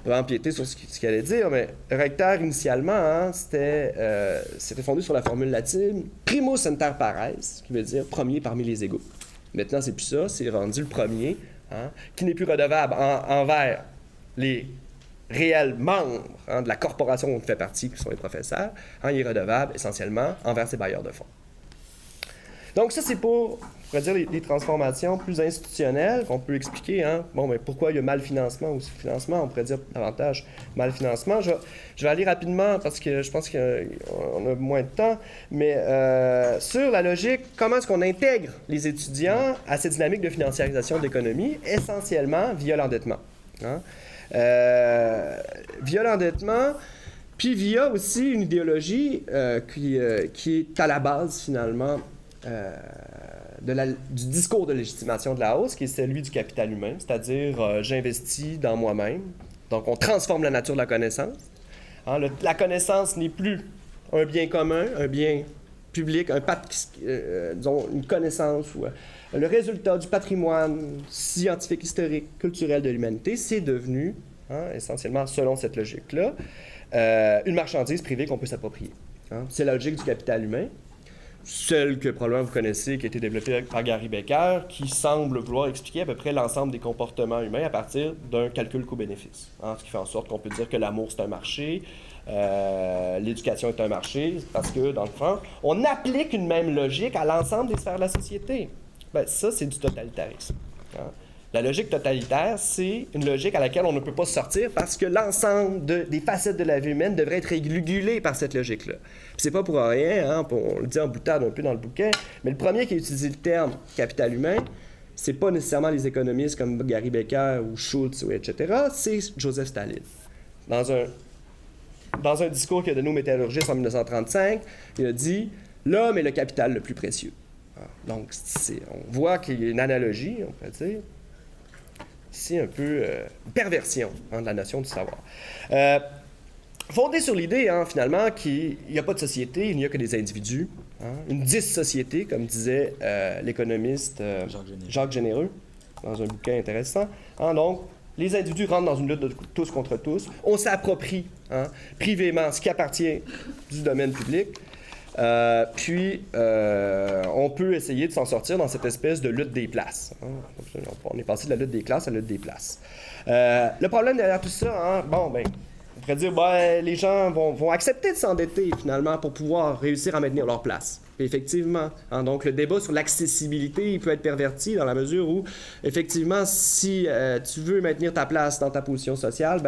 peux empiéter sur ce qu'il allait dire, mais le recteur, initialement, hein, c'était fondé sur la formule latine « primus inter pares », qui veut dire « premier parmi les égaux ». Maintenant, c'est plus ça, c'est rendu le premier, hein, qui n'est plus redevable envers les réels membres hein, de la corporation dont il fait partie, qui sont les professeurs, hein, il est redevable essentiellement envers ses bailleurs de fonds. Donc ça, c'est pour, on pourrait dire, les transformations plus institutionnelles qu'on peut expliquer. Hein. Bon, mais pourquoi il y a mal-financement ou sous-financement? On pourrait dire davantage mal-financement. Je vais aller rapidement parce que je pense qu'on a moins de temps. Mais sur la logique, comment est-ce qu'on intègre les étudiants à cette dynamique de financiarisation de l'économie, essentiellement via l'endettement. Hein. Via l'endettement, puis via aussi une idéologie qui est à la base, finalement, du discours de légitimation de la hausse, qui est celui du capital humain, c'est-à-dire j'investis dans moi-même. Donc, on transforme la nature de la connaissance. Hein, la connaissance n'est plus un bien commun, un bien public, disons, une connaissance ou le résultat du patrimoine scientifique, historique, culturel de l'humanité, c'est devenu, hein, essentiellement selon cette logique-là, une marchandise privée qu'on peut s'approprier. Hein. C'est la logique du capital humain, celle que probablement vous connaissez, qui a été développée par Gary Becker, qui semble vouloir expliquer à peu près l'ensemble des comportements humains à partir d'un calcul coût-bénéfice. Hein, ce qui fait en sorte qu'on peut dire que l'amour, c'est un marché, l'éducation est un marché, parce que, dans le fond, on applique une même logique à l'ensemble des sphères de la société. Ben, ça, c'est du totalitarisme. Hein. La logique totalitaire, c'est une logique à laquelle on ne peut pas sortir parce que l'ensemble des facettes de la vie humaine devrait être régulé par cette logique-là. Puis c'est pas pour rien, hein, on le dit en boutade un peu dans le bouquin, mais le premier qui a utilisé le terme « capital humain », c'est pas nécessairement les économistes comme Gary Becker ou Schultz, etc., c'est Joseph Staline. Dans un discours qu'il a donné aux métallurgistes en 1935, il a dit « L'homme est le capital le plus précieux ». Donc, on voit qu'il y a une analogie, on peut dire. C'est un peu une perversion hein, de la notion du savoir. Fondée sur l'idée, hein, finalement, qu'il n'y a pas de société, il n'y a que des individus. Hein, une dys-société, comme disait l'économiste Jacques Généreux, dans un bouquin intéressant. Hein, donc, les individus rentrent dans une lutte de tous contre tous. On s'approprie hein, privément ce qui appartient du domaine public. Puis, on peut essayer de s'en sortir dans cette espèce de lutte des places. Hein. On est passé de la lutte des classes à la lutte des places. Le problème derrière tout ça, hein, on pourrait dire, les gens vont accepter de s'endetter, finalement, pour pouvoir réussir à maintenir leur place. Et effectivement, hein, donc le débat sur l'accessibilité, il peut être perverti dans la mesure où, effectivement, si tu veux maintenir ta place dans ta position sociale,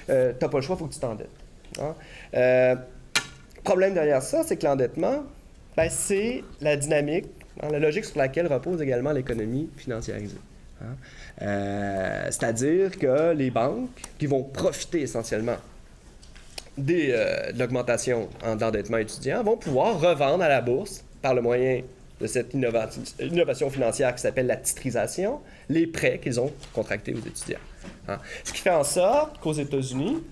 tu n'as pas le choix, il faut que tu t'endettes. Hein. Le problème derrière ça, c'est que l'endettement, c'est la dynamique, hein, la logique sur laquelle repose également l'économie financiarisée. Hein. C'est-à-dire que les banques, qui vont profiter essentiellement de l'augmentation d'endettement étudiant, vont pouvoir revendre à la bourse, par le moyen de cette innovation financière qui s'appelle la titrisation, les prêts qu'ils ont contractés aux étudiants. Hein. Ce qui fait en sorte qu'aux États-Unis,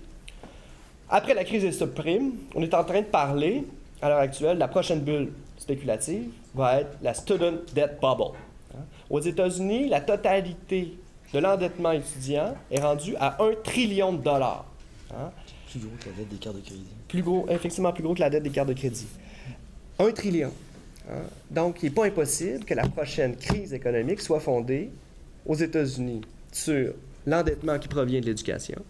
après la crise des subprimes, on est en train de parler, à l'heure actuelle, la prochaine bulle spéculative va être la Student Debt Bubble. Aux États-Unis, la totalité de l'endettement étudiant est rendue à 1 trillion de dollars. Hein? Plus gros que la dette des cartes de crédit. Effectivement, plus gros que la dette des cartes de crédit. 1 trillion. Hein? Donc, il n'est pas impossible que la prochaine crise économique soit fondée aux États-Unis sur l'endettement qui provient de l'éducation.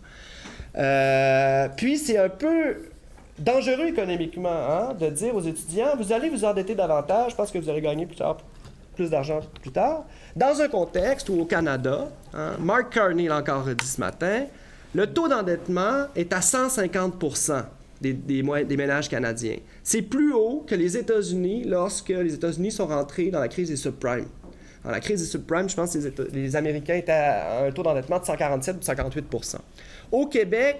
Puis, c'est un peu dangereux économiquement hein, de dire aux étudiants, vous allez vous endetter davantage parce que vous allez gagner plus tard plus d'argent plus tard, dans un contexte où au Canada, hein, Mark Carney l'a encore dit ce matin, le taux d'endettement est à 150 des ménages canadiens. C'est plus haut que les États-Unis lorsque les États-Unis sont rentrés dans la crise des subprimes. Dans la crise des subprimes, je pense que les Américains étaient à un taux d'endettement de 147 ou 148 %. Au Québec,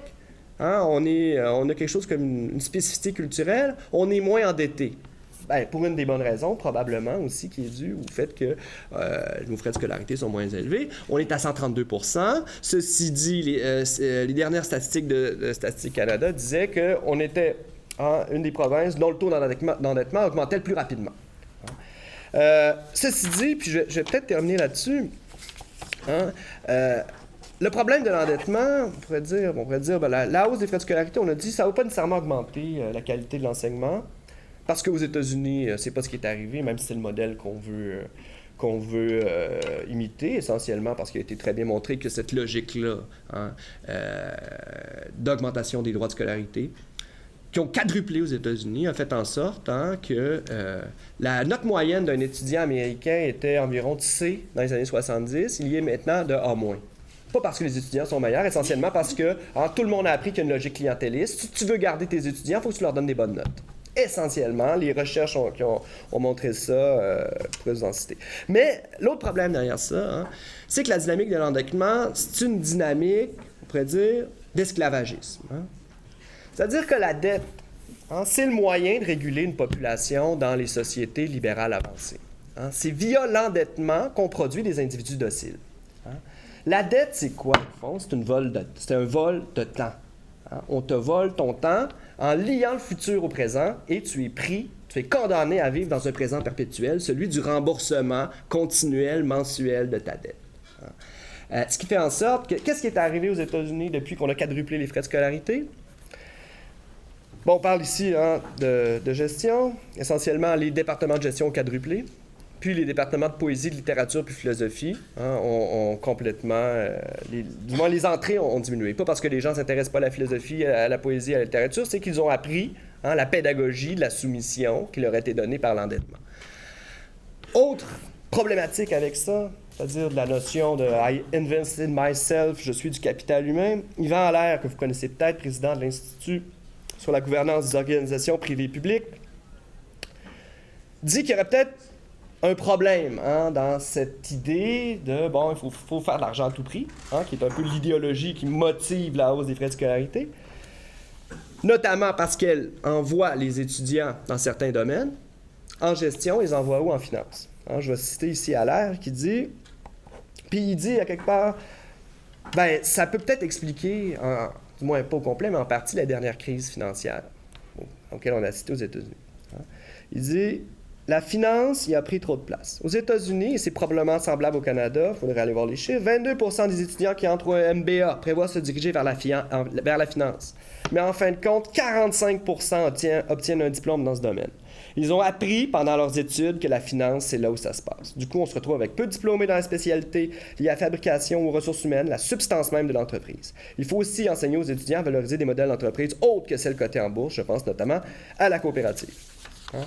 hein, on a quelque chose comme une spécificité culturelle, on est moins endetté. Ben, pour une des bonnes raisons, probablement aussi, qui est due au fait que nos frais de scolarité sont moins élevés. On est à 132 %. Ceci dit, les dernières statistiques de Statistique Canada disaient qu'on était une des provinces dont le taux d'endettement augmentait le plus rapidement. Ceci dit, puis je vais peut-être terminer là-dessus, hein, le problème de l'endettement, on pourrait dire ben, la hausse des frais de scolarité, on a dit, ça ne va pas nécessairement augmenter la qualité de l'enseignement, parce qu'aux États-Unis, c'est pas ce qui est arrivé, même si c'est le modèle qu'on veut imiter, essentiellement parce qu'il a été très bien montré que cette logique-là, hein, d'augmentation des droits de scolarité, qui ont quadruplé aux États-Unis, a fait en sorte hein, que la note moyenne d'un étudiant américain était environ de C dans les années 70, il y est maintenant de A-. Pas parce que les étudiants sont meilleurs, essentiellement parce que hein, tout le monde a appris qu'il y a une logique clientéliste. Si tu veux garder tes étudiants, il faut que tu leur donnes des bonnes notes. Essentiellement, les recherches ont montré ça, pour vous en citer. Mais l'autre problème derrière ça, hein, c'est que la dynamique de l'endettement, c'est une dynamique, on pourrait dire, d'esclavagisme. Hein. C'est-à-dire que la dette, hein, c'est le moyen de réguler une population dans les sociétés libérales avancées. Hein. C'est via l'endettement qu'on produit des individus dociles. Hein. La dette, c'est quoi, au fond? C'est un vol de temps. Hein. On te vole ton temps en liant le futur au présent et tu es condamné à vivre dans un présent perpétuel, celui du remboursement continuel, mensuel de ta dette. Hein. Ce qui fait en sorte que... Qu'est-ce qui est arrivé aux États-Unis depuis qu'on a quadruplé les frais de scolarité? Bon, on parle ici hein, de gestion. Essentiellement, les départements de gestion ont quadruplé. Puis les départements de poésie, de littérature puis philosophie hein, ont complètement... du moins, les entrées ont diminué. Pas parce que les gens ne s'intéressent pas à la philosophie, à la poésie, à la littérature, c'est qu'ils ont appris hein, la pédagogie de la soumission qui leur a été donnée par l'endettement. Autre problématique avec ça, c'est-à-dire de la notion de « I invested myself », je suis du capital humain. Yvan Allaire, que vous connaissez peut-être, président de l'Institut sur la gouvernance des organisations privées publiques, dit qu'il y aurait peut-être un problème hein, dans cette idée de, bon, il faut faire de l'argent à tout prix, hein, qui est un peu l'idéologie qui motive la hausse des frais de scolarité, notamment parce qu'elle envoie les étudiants dans certains domaines. En gestion, ils envoient où? En finance. Hein, je vais citer ici Allaire qui dit, puis il dit à quelque part, ben ça peut peut-être expliquer, du moins pas au complet, mais en partie, la dernière crise financière auquel on a assisté aux États-Unis. Hein. Il dit... La finance y a pris trop de place. Aux États-Unis, et c'est probablement semblable au Canada, il faudrait aller voir les chiffres, 22% des étudiants qui entrent au MBA prévoient se diriger vers la finance. Mais en fin de compte, 45% obtiennent un diplôme dans ce domaine. Ils ont appris pendant leurs études que la finance, c'est là où ça se passe. Du coup, on se retrouve avec peu de diplômés dans la spécialité liée à la fabrication ou aux ressources humaines, la substance même de l'entreprise. Il faut aussi enseigner aux étudiants à valoriser des modèles d'entreprise autres que celles cotées en bourse. Je pense notamment à la coopérative. Hein?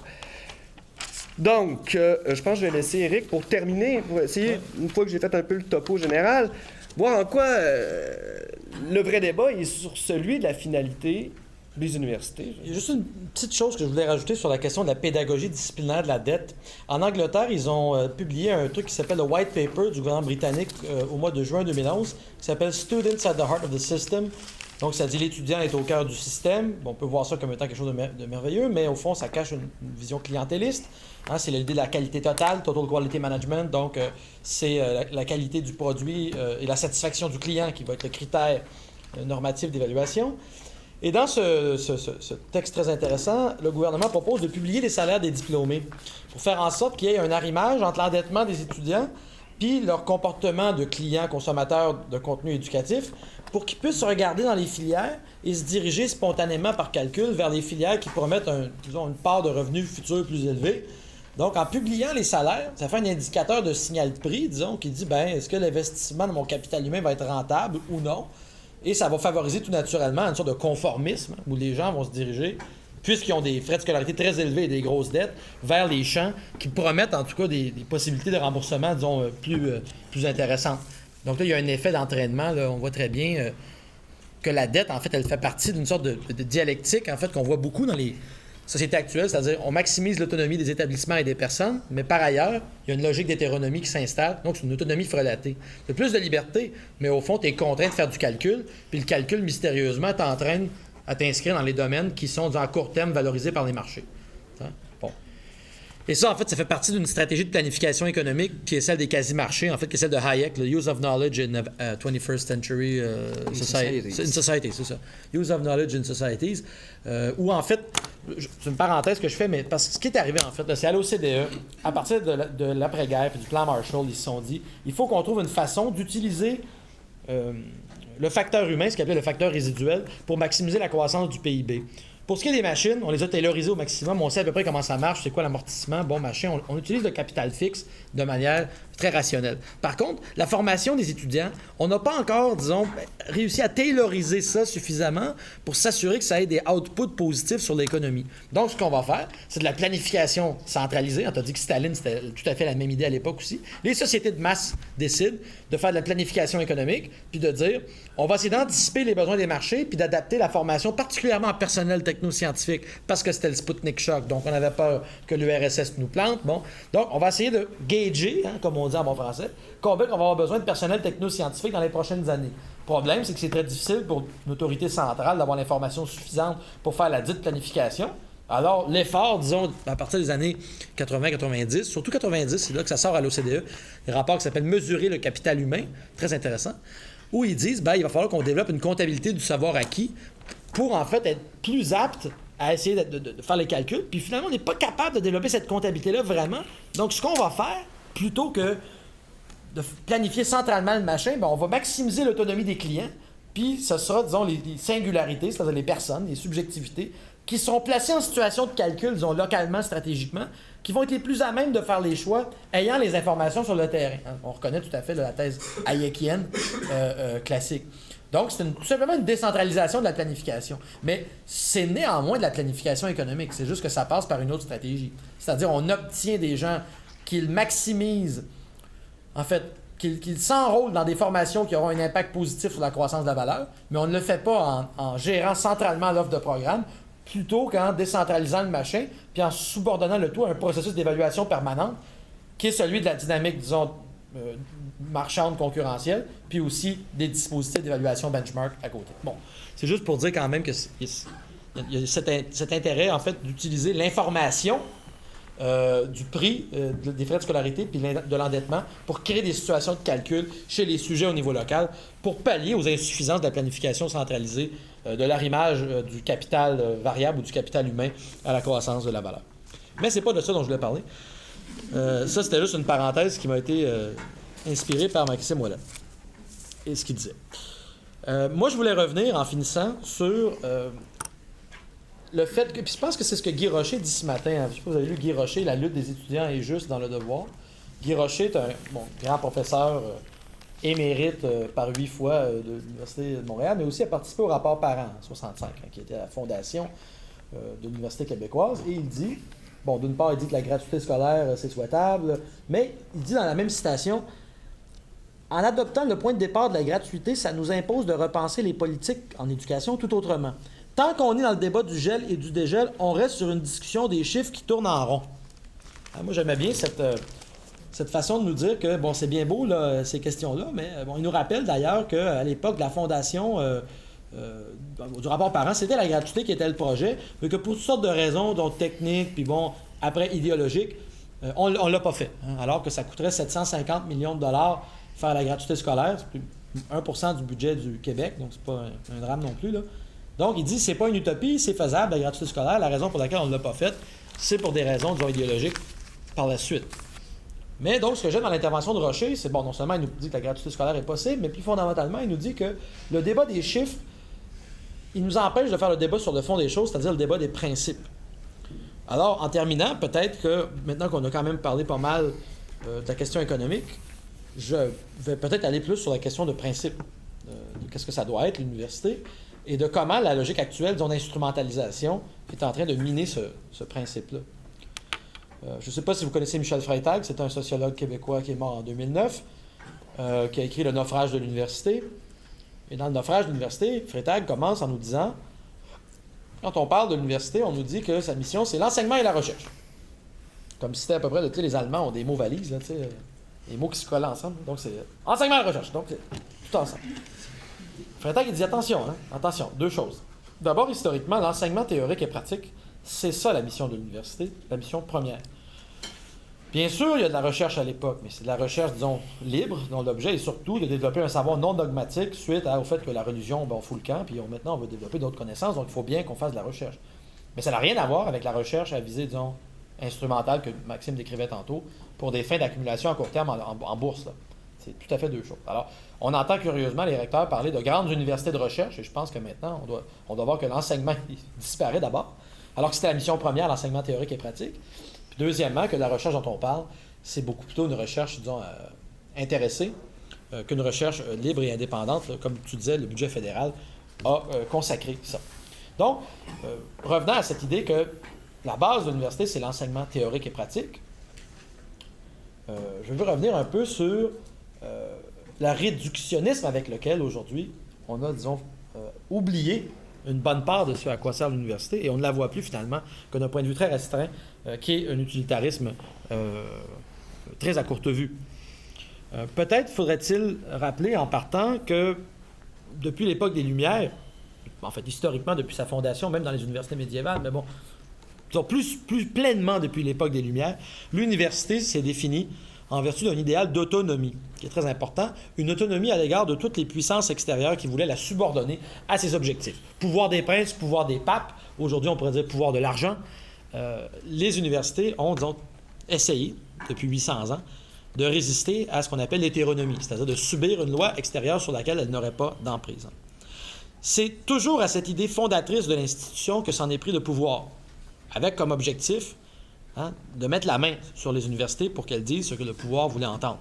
Donc, je pense que je vais laisser Éric pour terminer, pour essayer, une fois que j'ai fait un peu le topo général, voir en quoi le vrai débat est sur celui de la finalité des universités. Il y a juste une petite chose que je voulais rajouter sur la question de la pédagogie disciplinaire de la dette. En Angleterre, ils ont publié un truc qui s'appelle le White Paper du gouvernement britannique au mois de juin 2011, qui s'appelle « Students at the Heart of the System ». Donc, ça dit l'étudiant est au cœur du système. Bon, on peut voir ça comme étant quelque chose de merveilleux, mais au fond, ça cache une vision clientéliste. Hein, c'est l'idée de la qualité totale, Total Quality Management. Donc, c'est la qualité du produit et la satisfaction du client qui va être le critère normatif d'évaluation. Et dans ce texte très intéressant, le gouvernement propose de publier les salaires des diplômés pour faire en sorte qu'il y ait un arrimage entre l'endettement des étudiants puis leur comportement de clients consommateurs de contenu éducatif pour qu'ils puissent se regarder dans les filières et se diriger spontanément par calcul vers les filières qui promettent une part de revenus futurs plus élevée. Donc, en publiant les salaires, ça fait un indicateur de signal de prix, disons, qui dit, ben, est-ce que l'investissement de mon capital humain va être rentable ou non? Et ça va favoriser tout naturellement une sorte de conformisme où les gens vont se diriger puisqu'ils ont des frais de scolarité très élevés et des grosses dettes, vers les champs qui promettent en tout cas des possibilités de remboursement, disons, plus intéressantes. Donc là, il y a un effet d'entraînement, là, on voit très bien que la dette, en fait, elle fait partie d'une sorte de dialectique, en fait, qu'on voit beaucoup dans les sociétés actuelles, c'est-à-dire on maximise l'autonomie des établissements et des personnes, mais par ailleurs, il y a une logique d'hétéronomie qui s'installe, donc c'est une autonomie frelatée. Tu as plus de liberté, mais au fond, tu es contraint de faire du calcul, puis le calcul, mystérieusement, t'entraîne à t'inscrire dans les domaines qui sont, disons, à court terme, valorisés par les marchés. Bon. Et ça, en fait, ça fait partie d'une stratégie de planification économique qui est celle des quasi-marchés, en fait, qui est celle de Hayek, le Use of Knowledge in 21st Century Society. In Society, c'est ça. Use of Knowledge in Societies, où, en fait, c'est une parenthèse que je fais, mais parce que ce qui est arrivé, en fait, là, c'est à l'OCDE, à partir de l'après-guerre et du plan Marshall, ils se sont dit, il faut qu'on trouve une façon d'utiliser le facteur humain, ce qu'on appelle le facteur résiduel, pour maximiser la croissance du PIB. Pour ce qui est des machines, on les a taylorisées au maximum. On sait à peu près comment ça marche, c'est quoi l'amortissement, bon machin. On utilise le capital fixe de manière très rationnelle. Par contre, la formation des étudiants, on n'a pas encore, disons, réussi à tayloriser ça suffisamment pour s'assurer que ça ait des outputs positifs sur l'économie. Donc, ce qu'on va faire, c'est de la planification centralisée. On t'a dit que Staline, c'était tout à fait la même idée à l'époque aussi. Les sociétés de masse décident de faire de la planification économique, puis de dire, on va essayer d'anticiper les besoins des marchés, puis d'adapter la formation, particulièrement en personnel technoscientifique, parce que c'était le Sputnik Shock. Donc, on avait peur que l'URSS nous plante. Bon. Donc, on va essayer de gager, comme on dit en bon français, combien on va avoir besoin de personnel technoscientifique dans les prochaines années. Le problème, c'est que c'est très difficile pour une autorité centrale d'avoir l'information suffisante pour faire la dite planification. Alors, l'effort, disons, à partir des années 80-90, surtout 90, c'est là que ça sort à l'OCDE, des rapports qui s'appellent « Mesurer le capital humain », très intéressant, où ils disent, il va falloir qu'on développe une comptabilité du savoir acquis pour, en fait, être plus apte à essayer de faire les calculs. Puis finalement, on n'est pas capable de développer cette comptabilité-là vraiment. Donc, ce qu'on va faire, plutôt que de planifier centralement le machin, on va maximiser l'autonomie des clients, puis ce sera, disons, les singularités, c'est-à-dire les personnes, les subjectivités, qui seront placées en situation de calcul, disons, localement, stratégiquement, qui vont être les plus à même de faire les choix, ayant les informations sur le terrain. On reconnaît tout à fait la thèse hayekienne classique. Donc, c'est tout simplement une décentralisation de la planification. Mais c'est néanmoins de la planification économique. C'est juste que ça passe par une autre stratégie. C'est-à-dire, on obtient des gens qui maximisent, en fait, qu'ils s'enrôlent dans des formations qui auront un impact positif sur la croissance de la valeur, mais on ne le fait pas en gérant centralement l'offre de programme, plutôt qu'en décentralisant le machin, puis en subordonnant le tout à un processus d'évaluation permanente, qui est celui de la dynamique, disons, marchande concurrentielle, puis aussi des dispositifs d'évaluation benchmark à côté. Bon, c'est juste pour dire quand même que il y a cet intérêt, en fait, d'utiliser l'information du prix des frais de scolarité puis de l'endettement pour créer des situations de calcul chez les sujets au niveau local pour pallier aux insuffisances de la planification centralisée de l'arrimage du capital variable ou du capital humain à la croissance de la valeur. Mais c'est pas de ça dont je voulais parler. Ça, c'était juste une parenthèse qui m'a été inspirée par Maxime Ouellet et ce qu'il disait. Moi, je voulais revenir en finissant sur le fait que... Puis je pense que c'est ce que Guy Rocher dit ce matin. Je ne sais pas si vous avez lu Guy Rocher, La lutte des étudiants est juste dans Le Devoir. Guy Rocher est un grand professeur émérite par 8 fois de l'Université de Montréal, mais aussi a participé au rapport Parent en 1965, qui était à la fondation de l'Université québécoise. Et il dit, d'une part, il dit que la gratuité scolaire, c'est souhaitable, mais il dit dans la même citation, « En adoptant le point de départ de la gratuité, ça nous impose de repenser les politiques en éducation tout autrement. Tant qu'on est dans le débat du gel et du dégel, on reste sur une discussion des chiffres qui tournent en rond. » Moi, j'aimais bien cette façon de nous dire que, c'est bien beau, là, ces questions-là, mais il nous rappelle d'ailleurs qu'à l'époque de la fondation du rapport Parent, c'était la gratuité qui était le projet, mais que pour toutes sortes de raisons, donc techniques, puis après idéologiques, on ne l'a pas fait. Alors que ça coûterait 750 millions de dollars faire la gratuité scolaire, c'est plus 1% du budget du Québec, donc c'est pas un drame non plus, là. Donc, il dit c'est pas une utopie, c'est faisable, la gratuité scolaire. La raison pour laquelle on ne l'a pas faite, c'est pour des raisons, disons, idéologiques par la suite. Mais donc, ce que j'aime dans l'intervention de Rocher, c'est, non seulement il nous dit que la gratuité scolaire est possible, mais plus fondamentalement, il nous dit que le débat des chiffres, il nous empêche de faire le débat sur le fond des choses, c'est-à-dire le débat des principes. Alors, en terminant, peut-être que, maintenant qu'on a quand même parlé pas mal de la question économique, je vais peut-être aller plus sur la question de principe. Qu'est-ce que ça doit être, l'université? et de comment la logique actuelle, disons, d'instrumentalisation est en train de miner ce principe-là. Je ne sais pas si vous connaissez Michel Freytag, c'est un sociologue québécois qui est mort en 2009, qui a écrit Le naufrage de l'université. Et dans Le naufrage de l'université, Freytag commence en nous disant, quand on parle de l'université, on nous dit que sa mission, c'est l'enseignement et la recherche. Comme si c'était à peu près, les Allemands ont des mots valises, là, des mots qui se collent ensemble. Donc c'est enseignement et recherche, donc c'est tout ensemble. Freytag, il dit attention, attention, deux choses. D'abord, historiquement, l'enseignement théorique et pratique, c'est ça la mission de l'université, la mission première. Bien sûr, il y a de la recherche à l'époque, mais c'est de la recherche, disons, libre, dont l'objet est surtout de développer un savoir non dogmatique suite au fait que la religion, on fout le camp, puis maintenant on veut développer d'autres connaissances, donc il faut bien qu'on fasse de la recherche. Mais ça n'a rien à voir avec la recherche à visée, disons, instrumentale que Maxime décrivait tantôt, pour des fins d'accumulation à court terme en bourse. Là. C'est tout à fait deux choses. Alors, on entend curieusement les recteurs parler de grandes universités de recherche, et je pense que maintenant, on doit voir que l'enseignement disparaît d'abord, alors que c'était la mission première, l'enseignement théorique et pratique. Puis deuxièmement, que la recherche dont on parle, c'est beaucoup plutôt une recherche, disons, intéressée, qu'une recherche libre et indépendante. Là, comme tu disais, le budget fédéral a consacré ça. Donc, revenant à cette idée que la base de l'université, c'est l'enseignement théorique et pratique, je veux revenir un peu sur le réductionnisme avec lequel, aujourd'hui, on a, disons, oublié une bonne part de ce à quoi sert l'université, et on ne la voit plus, finalement, que d'un point de vue très restreint, qui est un utilitarisme très à courte vue. Peut-être faudrait-il rappeler, en partant, que depuis l'époque des Lumières, en fait, historiquement, depuis sa fondation, même dans les universités médiévales, mais bon, plus pleinement depuis l'époque des Lumières, l'université s'est définie en vertu d'un idéal d'autonomie, qui est très important, une autonomie à l'égard de toutes les puissances extérieures qui voulaient la subordonner à ses objectifs. Pouvoir des princes, pouvoir des papes, aujourd'hui on pourrait dire pouvoir de l'argent. Les universités ont, disons, essayé, depuis 800 ans, de résister à ce qu'on appelle l'hétéronomie, c'est-à-dire de subir une loi extérieure sur laquelle elle n'aurait pas d'emprise. C'est toujours à cette idée fondatrice de l'institution que s'en est pris le pouvoir, avec comme objectif de mettre la main sur les universités pour qu'elles disent ce que le pouvoir voulait entendre.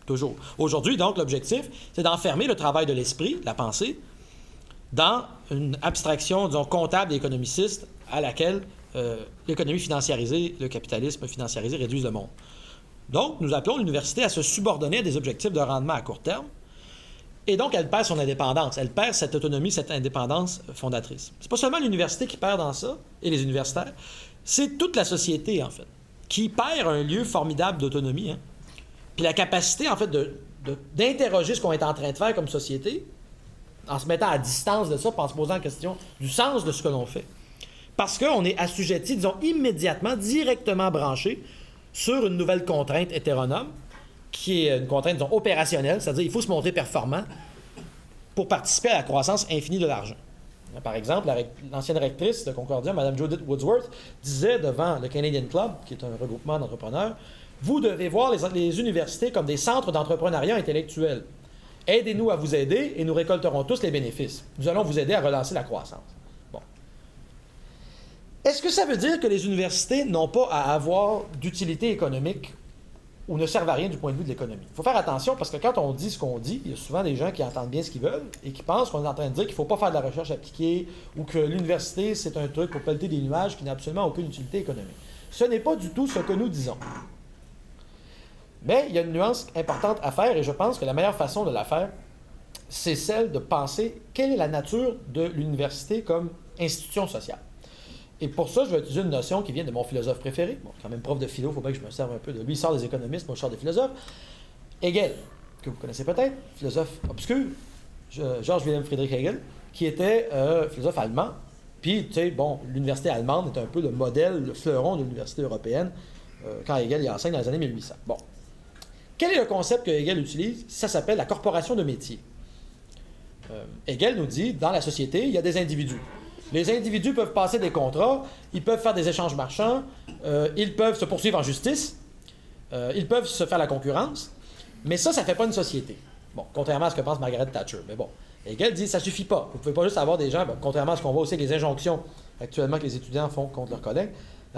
Toujours. Aujourd'hui, donc, l'objectif, c'est d'enfermer le travail de l'esprit, la pensée, dans une abstraction, disons, comptable et économiciste à laquelle l'économie financiarisée, le capitalisme financiarisé réduisent le monde. Donc, nous appelons l'université à se subordonner à des objectifs de rendement à court terme, et donc elle perd son indépendance, elle perd cette autonomie, cette indépendance fondatrice. C'est pas seulement l'université qui perd dans ça, et les universitaires, c'est toute la société, en fait, qui perd un lieu formidable d'autonomie, puis la capacité, en fait, d'interroger ce qu'on est en train de faire comme société, en se mettant à distance de ça, en se posant la question du sens de ce que l'on fait. Parce qu'on est assujetti, disons, immédiatement, directement branché sur une nouvelle contrainte hétéronome, qui est une contrainte, disons, opérationnelle, c'est-à-dire qu'il faut se montrer performant pour participer à la croissance infinie de l'argent. Par exemple, l'ancienne rectrice de Concordia, Mme Judith Woodsworth, disait devant le Canadian Club, qui est un regroupement d'entrepreneurs, « Vous devez voir les universités comme des centres d'entrepreneuriat intellectuel. Aidez-nous à vous aider et nous récolterons tous les bénéfices. Nous allons vous aider à relancer la croissance. » Bon. Est-ce que ça veut dire que les universités n'ont pas à avoir d'utilité économique ou ne servent à rien du point de vue de l'économie? Il faut faire attention parce que quand on dit ce qu'on dit, il y a souvent des gens qui entendent bien ce qu'ils veulent et qui pensent qu'on est en train de dire qu'il ne faut pas faire de la recherche appliquée ou que l'université, c'est un truc pour pelleter des nuages qui n'a absolument aucune utilité économique. Ce n'est pas du tout ce que nous disons. Mais il y a une nuance importante à faire et je pense que la meilleure façon de la faire, c'est celle de penser quelle est la nature de l'université comme institution sociale. Et pour ça, je vais utiliser une notion qui vient de mon philosophe préféré. Bon, quand même prof de philo, il faut bien que je me serve un peu de lui. Il sort des économistes, moi je sors des philosophes. Hegel, que vous connaissez peut-être, philosophe obscur, Georges Wilhelm Friedrich Hegel, qui était philosophe allemand. Puis, tu sais, bon, l'université allemande est un peu le modèle, le fleuron de l'université européenne quand Hegel y enseigne dans les années 1800. Bon. Quel est le concept que Hegel utilise? Ça s'appelle la corporation de métier. Hegel nous dit, dans la société, il y a des individus. Les individus peuvent passer des contrats, ils peuvent faire des échanges marchands, ils peuvent se poursuivre en justice, ils peuvent se faire la concurrence, mais ça ne fait pas une société. Bon, contrairement à ce que pense Margaret Thatcher. Mais bon, Hegel dit ça ne suffit pas. Vous ne pouvez pas juste avoir des gens, contrairement à ce qu'on voit aussi avec les injonctions actuellement que les étudiants font contre leurs collègues,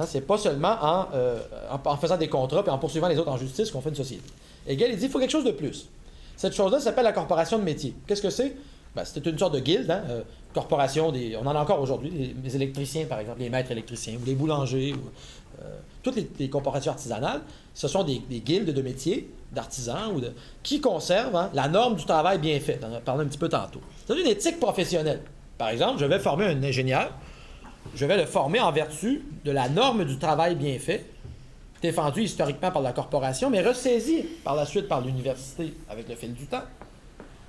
c'est pas seulement en faisant des contrats et en poursuivant les autres en justice qu'on fait une société. Hegel, il dit qu'il faut quelque chose de plus. Cette chose-là s'appelle la corporation de métier. Qu'est-ce que c'est? C'était une sorte de guilde, corporations, on en a encore aujourd'hui, les électriciens, par exemple, les maîtres électriciens, ou les boulangers, ou, toutes les corporations artisanales, ce sont des guildes de métiers, d'artisans, qui conservent la norme du travail bien fait. On en a parlé un petit peu tantôt. C'est une éthique professionnelle. Par exemple, je vais former un ingénieur, je vais le former en vertu de la norme du travail bien fait, défendue historiquement par la corporation, mais ressaisie par la suite par l'université avec le fil du temps,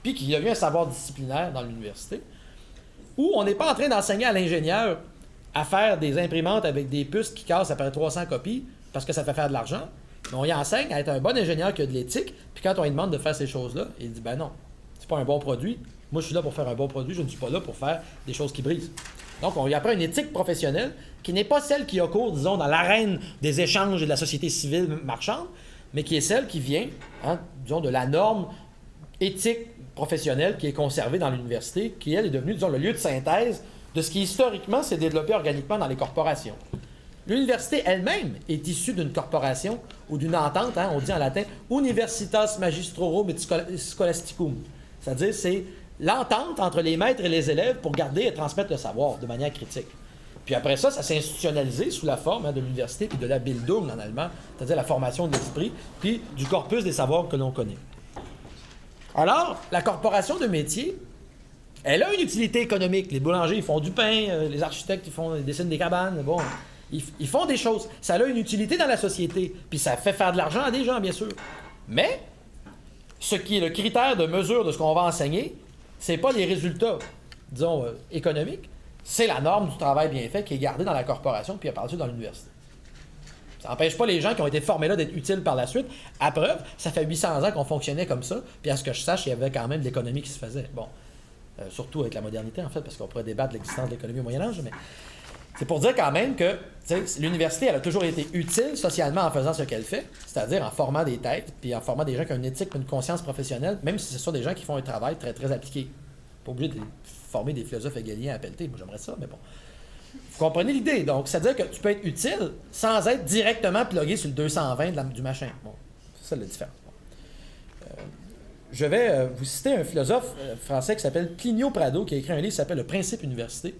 puis qui devient un savoir disciplinaire dans l'université, où on n'est pas en train d'enseigner à l'ingénieur à faire des imprimantes avec des puces qui cassent après 300 copies parce que ça fait faire de l'argent, mais on y enseigne à être un bon ingénieur qui a de l'éthique, puis quand on lui demande de faire ces choses-là, il dit « Ben non, c'est pas un bon produit. Moi, je suis là pour faire un bon produit, je ne suis pas là pour faire des choses qui brisent. » Donc, on lui apprend une éthique professionnelle qui n'est pas celle qui a cours, disons, dans l'arène des échanges et de la société civile marchande, mais qui est celle qui vient, disons, de la norme éthique professionnelle qui est conservée dans l'université, qui, elle, est devenue, disons, le lieu de synthèse de ce qui, historiquement, s'est développé organiquement dans les corporations. L'université elle-même est issue d'une corporation ou d'une entente, on dit en latin « Universitas Magistrorum et Scholasticum », c'est-à-dire c'est l'entente entre les maîtres et les élèves pour garder et transmettre le savoir de manière critique. Puis après ça, ça s'est institutionnalisé sous la forme de l'université puis de la Bildung en allemand, c'est-à-dire la formation de l'esprit, puis du corpus des savoirs que l'on connaît. Alors, la corporation de métier, elle a une utilité économique. Les boulangers, ils font du pain, les architectes, ils dessinent des cabanes, bon, ils font des choses. Ça a une utilité dans la société, puis ça fait faire de l'argent à des gens, bien sûr. Mais, ce qui est le critère de mesure de ce qu'on va enseigner, c'est pas les résultats, disons, économiques, c'est la norme du travail bien fait qui est gardée dans la corporation, puis par-dessus dans l'université. Ça n'empêche pas les gens qui ont été formés là d'être utiles par la suite. À preuve, ça fait 800 ans qu'on fonctionnait comme ça, puis à ce que je sache, il y avait quand même de l'économie qui se faisait. Bon, surtout avec la modernité, en fait, parce qu'on pourrait débattre de l'existence de l'économie au Moyen-Âge, mais c'est pour dire quand même que l'université, elle a toujours été utile socialement en faisant ce qu'elle fait, c'est-à-dire en formant des têtes, puis en formant des gens qui ont une éthique, une conscience professionnelle, même si ce sont des gens qui font un travail très, très appliqué. Pas obligé de former des philosophes hégaliens à pelleter, moi j'aimerais ça, mais bon. Vous comprenez l'idée, donc, c'est-à-dire que tu peux être utile sans être directement plugué sur le 220 du machin. Bon, c'est ça la différence. Bon. Je vais vous citer un philosophe français qui s'appelle Plinio Prado, qui a écrit un livre qui s'appelle Le Principe université,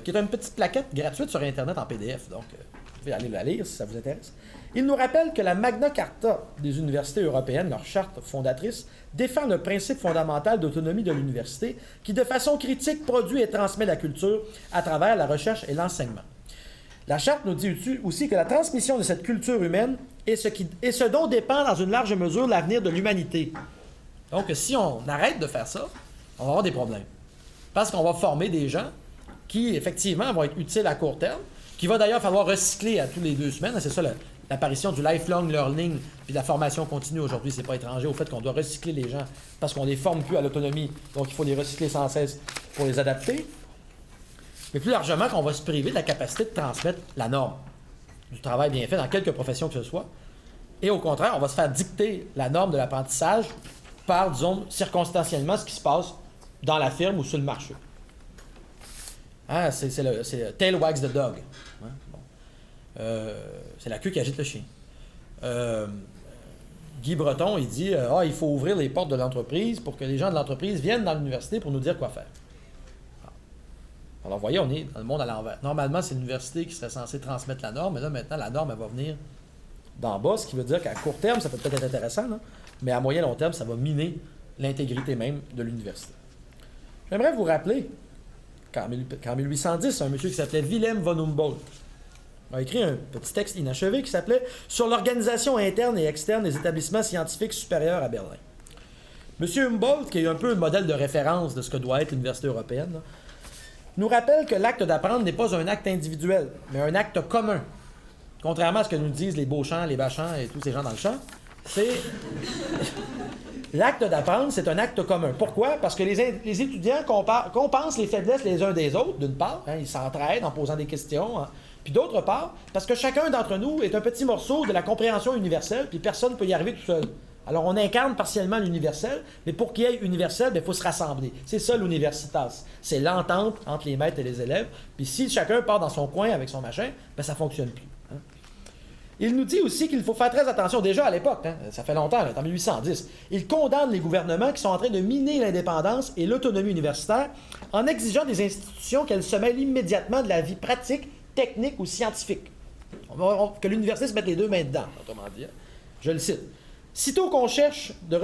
qui est une petite plaquette gratuite sur Internet en PDF, donc vous pouvez aller la lire si ça vous intéresse. Il nous rappelle que la Magna Carta des universités européennes, leur charte fondatrice, défend le principe fondamental d'autonomie de l'université qui, de façon critique, produit et transmet la culture à travers la recherche et l'enseignement. La charte nous dit aussi que la transmission de cette culture humaine est ce dont dépend dans une large mesure l'avenir de l'humanité. Donc, si on arrête de faire ça, on va avoir des problèmes. Parce qu'on va former des gens qui, effectivement, vont être utiles à court terme, qui va d'ailleurs falloir recycler à tous les 2 semaines. C'est ça l'apparition du lifelong learning puis de la formation continue aujourd'hui. C'est pas étranger au fait qu'on doit recycler les gens parce qu'on les forme plus à l'autonomie. Donc, il faut les recycler sans cesse pour les adapter. Mais plus largement, qu'on va se priver de la capacité de transmettre la norme du travail bien fait dans quelque profession que ce soit. Et au contraire, on va se faire dicter la norme de l'apprentissage par, disons, circonstanciellement ce qui se passe dans la firme ou sur le marché. C'est le tail wags the dog. Hein? Bon. C'est la queue qui agite le chien. Guy Breton, il dit il faut ouvrir les portes de l'entreprise pour que les gens de l'entreprise viennent dans l'université pour nous dire quoi faire. Alors, vous voyez, on est dans le monde à l'envers. Normalement, c'est l'université qui serait censée transmettre la norme, mais là, maintenant, la norme, elle va venir d'en bas, ce qui veut dire qu'à court terme, ça peut peut-être être intéressant, là, mais à moyen long terme, ça va miner l'intégrité même de l'université. J'aimerais vous rappeler qu'en 1810, un monsieur qui s'appelait Wilhelm von Humboldt a écrit un petit texte inachevé qui s'appelait « Sur l'organisation interne et externe des établissements scientifiques supérieurs à Berlin ». Monsieur Humboldt, qui est un peu le modèle de référence de ce que doit être l'université européenne, là, nous rappelle que l'acte d'apprendre n'est pas un acte individuel, mais un acte commun. Contrairement à ce que nous disent les Beauchamp, les Bachand et tous ces gens dans le champ, c'est... L'acte d'apprendre, c'est un acte commun. Pourquoi? Parce que les étudiants compensent les faiblesses les uns des autres, d'une part, ils s'entraident en posant des questions, puis d'autre part, parce que chacun d'entre nous est un petit morceau de la compréhension universelle, puis personne ne peut y arriver tout seul. Alors, on incarne partiellement l'universel, mais pour qu'il y ait universel, il faut se rassembler. C'est ça l'universitas. C'est l'entente entre les maîtres et les élèves. Puis si chacun part dans son coin avec son machin, ça ne fonctionne plus. Hein? Il nous dit aussi qu'il faut faire très attention, déjà à l'époque, hein, ça fait longtemps, là, en 1810. Il condamne les gouvernements qui sont en train de miner l'indépendance et l'autonomie universitaire en exigeant des institutions qu'elles se mêlent immédiatement de la vie pratique, technique ou scientifique. Que l'université se mette les deux mains dedans, autrement dit. Je le cite. Sitôt qu'on cesse de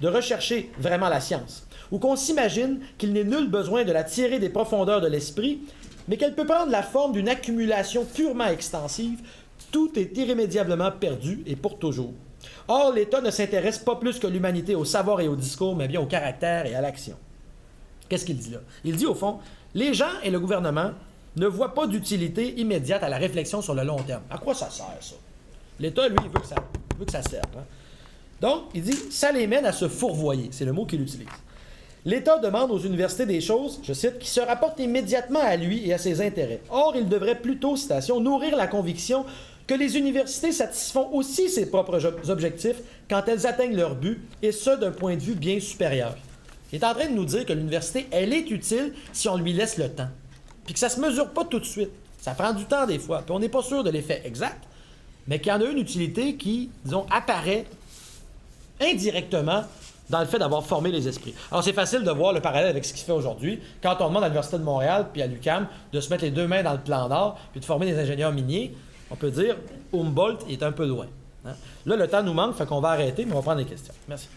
rechercher vraiment la science, ou qu'on s'imagine qu'il n'est nul besoin de la tirer des profondeurs de l'esprit, mais qu'elle peut prendre la forme d'une accumulation purement extensive, tout est irrémédiablement perdu et pour toujours. Or, l'État ne s'intéresse pas plus que l'humanité au savoir et au discours, mais bien au caractère et à l'action. Qu'est-ce qu'il dit là? Il dit, au fond, les gens et le gouvernement ne voient pas d'utilité immédiate à la réflexion sur le long terme. À quoi ça sert, ça? L'État, lui, il veut que ça serve. Hein? Donc, il dit, ça les mène à se fourvoyer. C'est le mot qu'il utilise. L'État demande aux universités des choses, je cite, qui se rapportent immédiatement à lui et à ses intérêts. Or, il devrait plutôt, citation, nourrir la conviction que les universités satisfont aussi ses propres objectifs quand elles atteignent leur but, et ce, d'un point de vue bien supérieur. Il est en train de nous dire que l'université, elle est utile si on lui laisse le temps. Puis que ça se mesure pas tout de suite. Ça prend du temps des fois. Puis on n'est pas sûr de l'effet exact, mais qu'il y en a une utilité qui, disons, apparaît indirectement dans le fait d'avoir formé les esprits. Alors, c'est facile de voir le parallèle avec ce qui se fait aujourd'hui. Quand on demande à l'Université de Montréal puis à l'UQAM de se mettre les deux mains dans le plan Nord puis de former des ingénieurs miniers, on peut dire Humboldt est un peu loin. Hein? Là, le temps nous manque, fait qu'on va arrêter, mais on va prendre des questions. Merci.